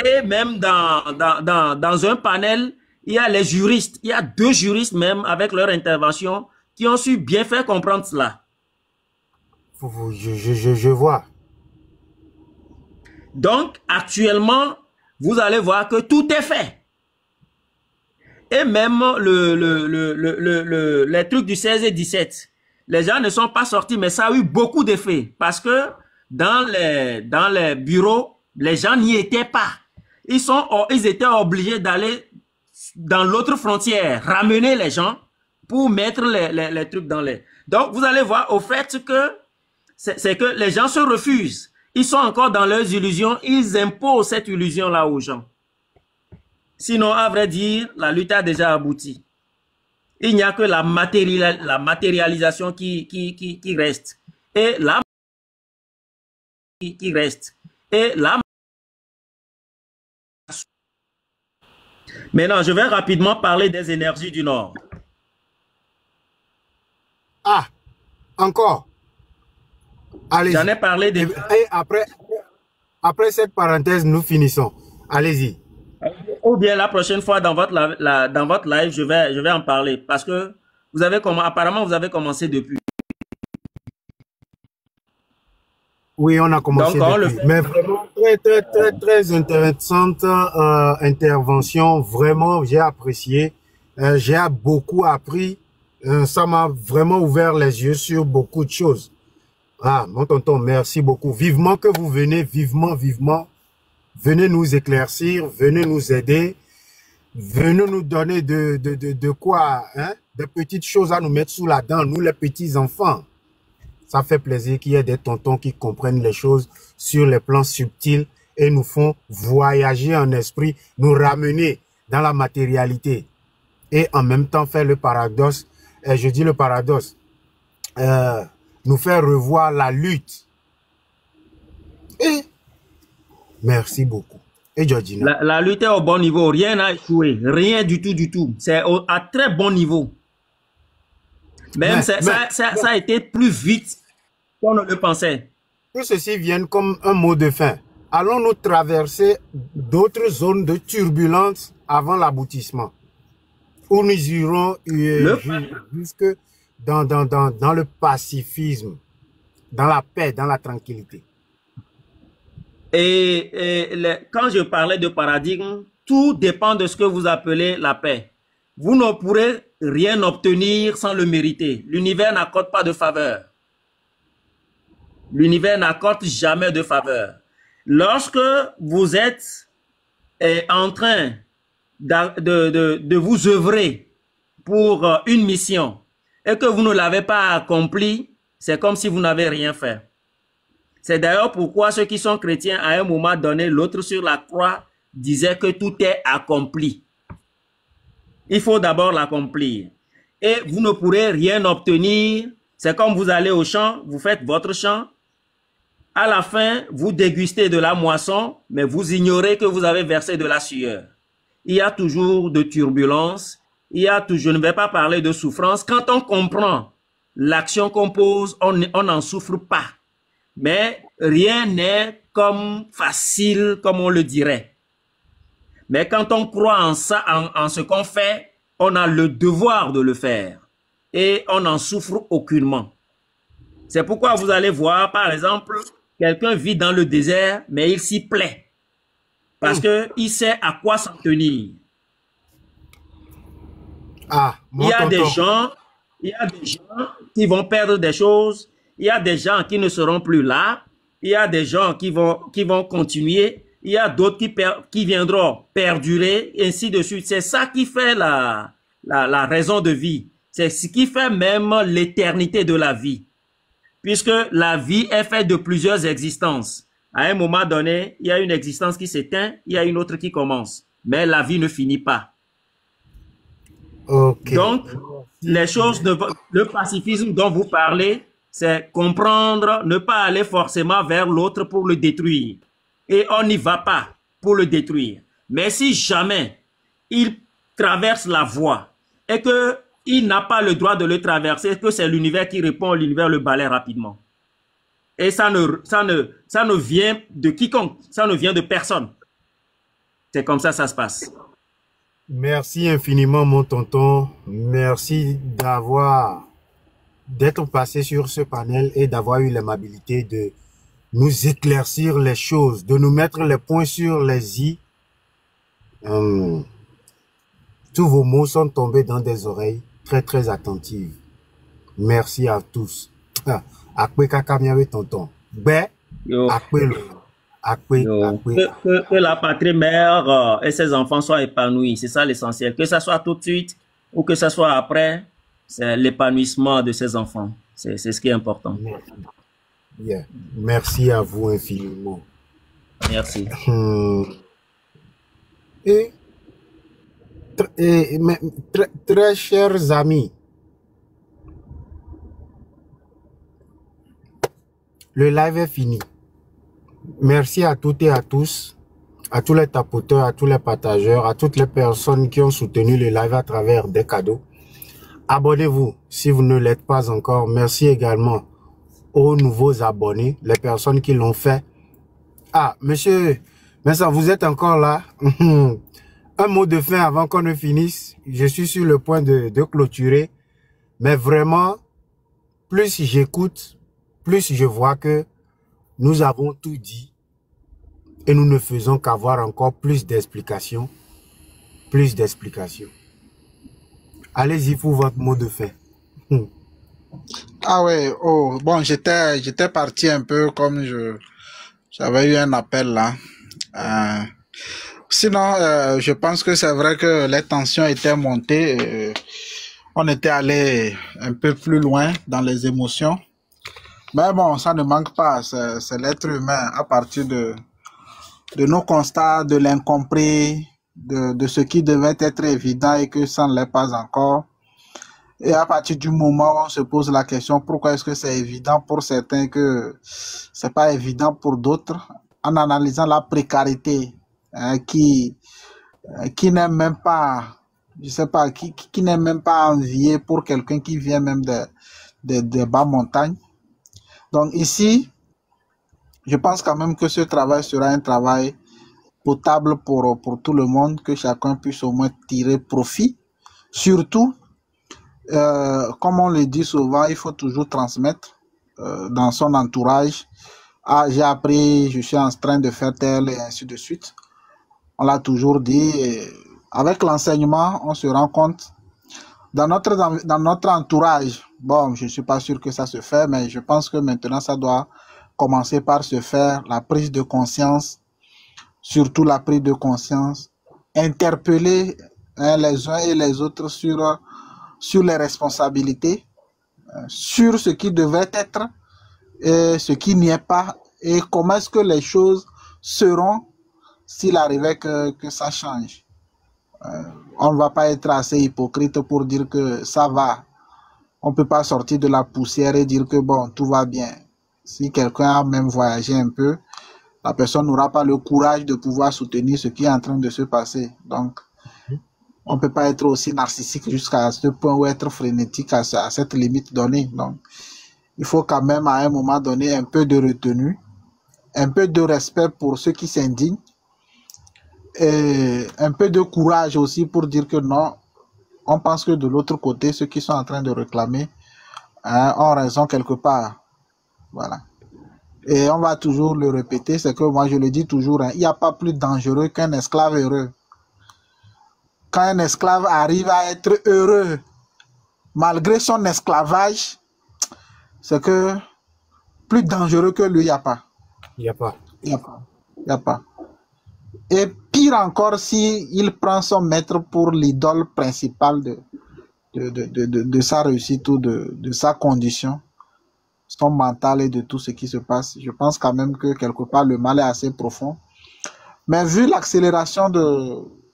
Et même dans un panel, il y a les juristes. Il y a 2 juristes même avec leur intervention qui ont su bien faire comprendre cela. Je vois. Donc, actuellement, vous allez voir que tout est fait. Et même les trucs du 16 et 17, les gens ne sont pas sortis, mais ça a eu beaucoup d'effets. Parce que dans les bureaux, les gens n'y étaient pas. Ils étaient obligés d'aller dans l'autre frontière, ramener les gens pour mettre les trucs dans les... Donc, vous allez voir au fait que c'est que les gens se refusent. Ils sont encore dans leurs illusions. Ils imposent cette illusion-là aux gens. Sinon, à vrai dire, la lutte a déjà abouti. Il n'y a que la matérialisation qui reste. Et la qui reste. Et la... Maintenant, je vais rapidement parler des énergies du Nord. Ah, encore. Allez-y. J'en ai parlé des... Et après cette parenthèse, nous finissons. Allez-y. Ou bien la prochaine fois dans votre live, je vais en parler. Parce que apparemment, vous avez commencé depuis. Oui, on a commencé depuis. Mais vraiment, très intéressante intervention. Vraiment, j'ai apprécié. J'ai beaucoup appris. Ça m'a vraiment ouvert les yeux sur beaucoup de choses. Ah, mon tonton, merci beaucoup. Vivement que vous venez, vivement. Venez nous éclaircir, venez nous aider. Venez nous donner de quoi, hein? Des petites choses à nous mettre sous la dent, nous les petits enfants. Ça fait plaisir qu'il y ait des tontons qui comprennent les choses sur les plans subtils et nous font voyager en esprit, nous ramener dans la matérialité. Et en même temps faire le paradoxe, et je dis le paradoxe, nous faire revoir la lutte. Et merci beaucoup. Et Georgina. La lutte est au bon niveau, rien n'a échoué, rien du tout, du tout. C'est à très bon niveau. Même ça a été plus vite qu'on ne le pensait. Que ceci vienne comme un mot de fin. Allons-nous traverser d'autres zones de turbulence avant l'aboutissement? Où nous irons jusque dans le pacifisme, dans la paix, dans la tranquillité? Quand je parlais de paradigme, tout dépend de ce que vous appelez la paix. Vous ne pourrez rien obtenir sans le mériter. L'univers n'accorde pas de faveur. L'univers n'accorde jamais de faveur. Lorsque vous êtes en train de vous œuvrer pour une mission et que vous ne l'avez pas accomplie, c'est comme si vous n'avez rien fait. C'est d'ailleurs pourquoi ceux qui sont chrétiens, à un moment donné, l'autre sur la croix disait que tout est accompli. Il faut d'abord l'accomplir. Et vous ne pourrez rien obtenir. C'est comme vous allez au champ, vous faites votre champ. À la fin, vous dégustez de la moisson, mais vous ignorez que vous avez versé de la sueur. Il y a toujours de turbulences. Il y a toujours, je ne vais pas parler de souffrance. Quand on comprend l'action qu'on pose, on n'en souffre pas. Mais rien n'est comme facile, comme on le dirait. Mais quand on croit en ça, en ce qu'on fait, on a le devoir de le faire. Et on n'en souffre aucunement. C'est pourquoi vous allez voir, par exemple, quelqu'un vit dans le désert, mais il s'y plaît. Parce qu'il sait à quoi s'en tenir. Il y a des gens qui vont perdre des choses. Il y a des gens qui ne seront plus là. Il y a des gens qui vont continuer. Il y a d'autres qui viendront perdurer, et ainsi de suite. C'est ça qui fait la raison de vie. C'est ce qui fait même l'éternité de la vie. Puisque la vie est faite de plusieurs existences. À un moment donné, il y a une existence qui s'éteint, il y a une autre qui commence. Mais la vie ne finit pas. Okay. Donc, les choses, le pacifisme dont vous parlez, c'est comprendre, ne pas aller forcément vers l'autre pour le détruire. Et on n'y va pas pour le détruire. Mais si jamais il traverse la voie et qu'il n'a pas le droit de le traverser, que c'est l'univers qui répond, l'univers le balaie rapidement. Et ça ne vient de quiconque, ça ne vient de personne. C'est comme ça se passe. Merci infiniment, mon tonton. Merci d'être passé sur ce panel et d'avoir eu l'amabilité de nous éclaircir les choses, de nous mettre les points sur les i. Tous vos mots sont tombés dans des oreilles très, très attentives. Merci à tous. Tonton. Que la patrie mère et ses enfants soient épanouis. C'est ça l'essentiel. Que ça soit tout de suite ou que ça soit après, c'est l'épanouissement de ses enfants. C'est ce qui est important. Merci. Yeah. Merci à vous infiniment. Merci. Très chers amis, le live est fini. Merci à toutes et à tous, à tous les tapoteurs, à tous les partageurs, à toutes les personnes qui ont soutenu le live à travers des cadeaux. Abonnez-vous si vous ne l'êtes pas encore. Merci également aux nouveaux abonnés, les personnes qui l'ont fait. Ah, monsieur Vincent, vous êtes encore là? Un mot de fin avant qu'on ne finisse. Je suis sur le point de clôturer. Mais vraiment, plus j'écoute, plus je vois que nous avons tout dit et nous ne faisons qu'avoir encore plus d'explications. Plus d'explications. Allez-y pour votre mot de fin. Ah ouais, oh, bon, j'étais parti un peu comme j'avais eu un appel là. Sinon, je pense que c'est vrai que les tensions étaient montées. On était allé un peu plus loin dans les émotions. Mais bon, ça ne manque pas. C'est l'être humain à partir de nos constats, de l'incompris, de ce qui devait être évident et que ça ne l'est pas encore. Et à partir du moment où on se pose la question, pourquoi est-ce que c'est évident pour certains que c'est pas évident pour d'autres, en analysant la précarité qui n'aime même pas, je sais pas, qui n'aime même pas envier pour quelqu'un qui vient même de bas montagne. Donc ici, je pense quand même que ce travail sera un travail potable pour tout le monde, que chacun puisse au moins tirer profit. Surtout, comme on le dit souvent, il faut toujours transmettre dans son entourage. Ah, j'ai appris, je suis en train de faire tel et ainsi de suite. On l'a toujours dit. Avec l'enseignement, on se rend compte. Dans notre entourage, bon, je ne suis pas sûr que ça se fait, mais je pense que maintenant, ça doit commencer par se faire la prise de conscience, surtout la prise de conscience, interpeller les uns et les autres sur les responsabilités, sur ce qui devait être et ce qui n'y est pas, et comment est-ce que les choses seront s'il arrivait que ça change. On ne va pas être assez hypocrite pour dire que ça va. On ne peut pas sortir de la poussière et dire que bon, tout va bien. Si quelqu'un a même voyagé un peu, la personne n'aura pas le courage de pouvoir soutenir ce qui est en train de se passer. Donc, on ne peut pas être aussi narcissique jusqu'à ce point ou être frénétique à cette limite donnée. Donc, il faut quand même à un moment donné un peu de retenue, un peu de respect pour ceux qui s'indignent, et un peu de courage aussi pour dire que non, on pense que de l'autre côté, ceux qui sont en train de réclamer ont raison quelque part. Voilà. Et on va toujours le répéter, c'est que moi je le dis toujours, il n'y a pas plus dangereux qu'un esclave heureux. Quand un esclave arrive à être heureux, malgré son esclavage, c'est que plus dangereux que lui, il n'y a pas. Il n'y a pas. Il n'y a pas. Il n'y a pas. Et pire encore, s'il prend son maître pour l'idole principale de sa réussite ou de sa condition, son mental et de tout ce qui se passe, je pense quand même que quelque part le mal est assez profond. Mais vu l'accélération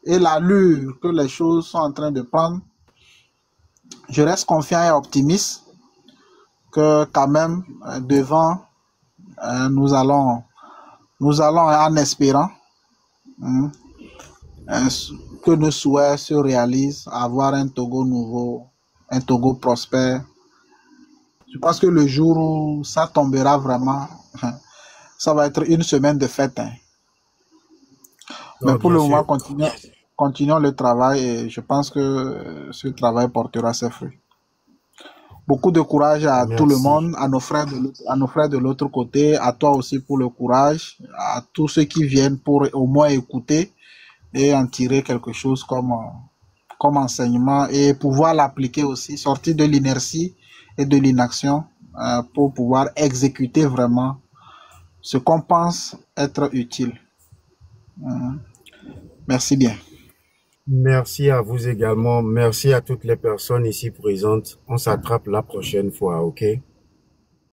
et l'allure que les choses sont en train de prendre, je reste confiant et optimiste que quand même devant, nous allons en espérant que nos souhaits se réalisent, avoir un Togo nouveau, un Togo prospère. Je pense que le jour où ça tombera vraiment, ça va être une semaine de fête. Mais pour le moment, continuons le travail et je pense que ce travail portera ses fruits. Beaucoup de courage à tout le monde, à nos frères de l'autre côté, à toi aussi pour le courage, à tous ceux qui viennent pour au moins écouter et en tirer quelque chose comme enseignement et pouvoir l'appliquer aussi, sortir de l'inertie et de l'inaction pour pouvoir exécuter vraiment ce qu'on pense être utile. Merci bien. Merci à vous également. Merci à toutes les personnes ici présentes. On s'attrape la prochaine fois, ok?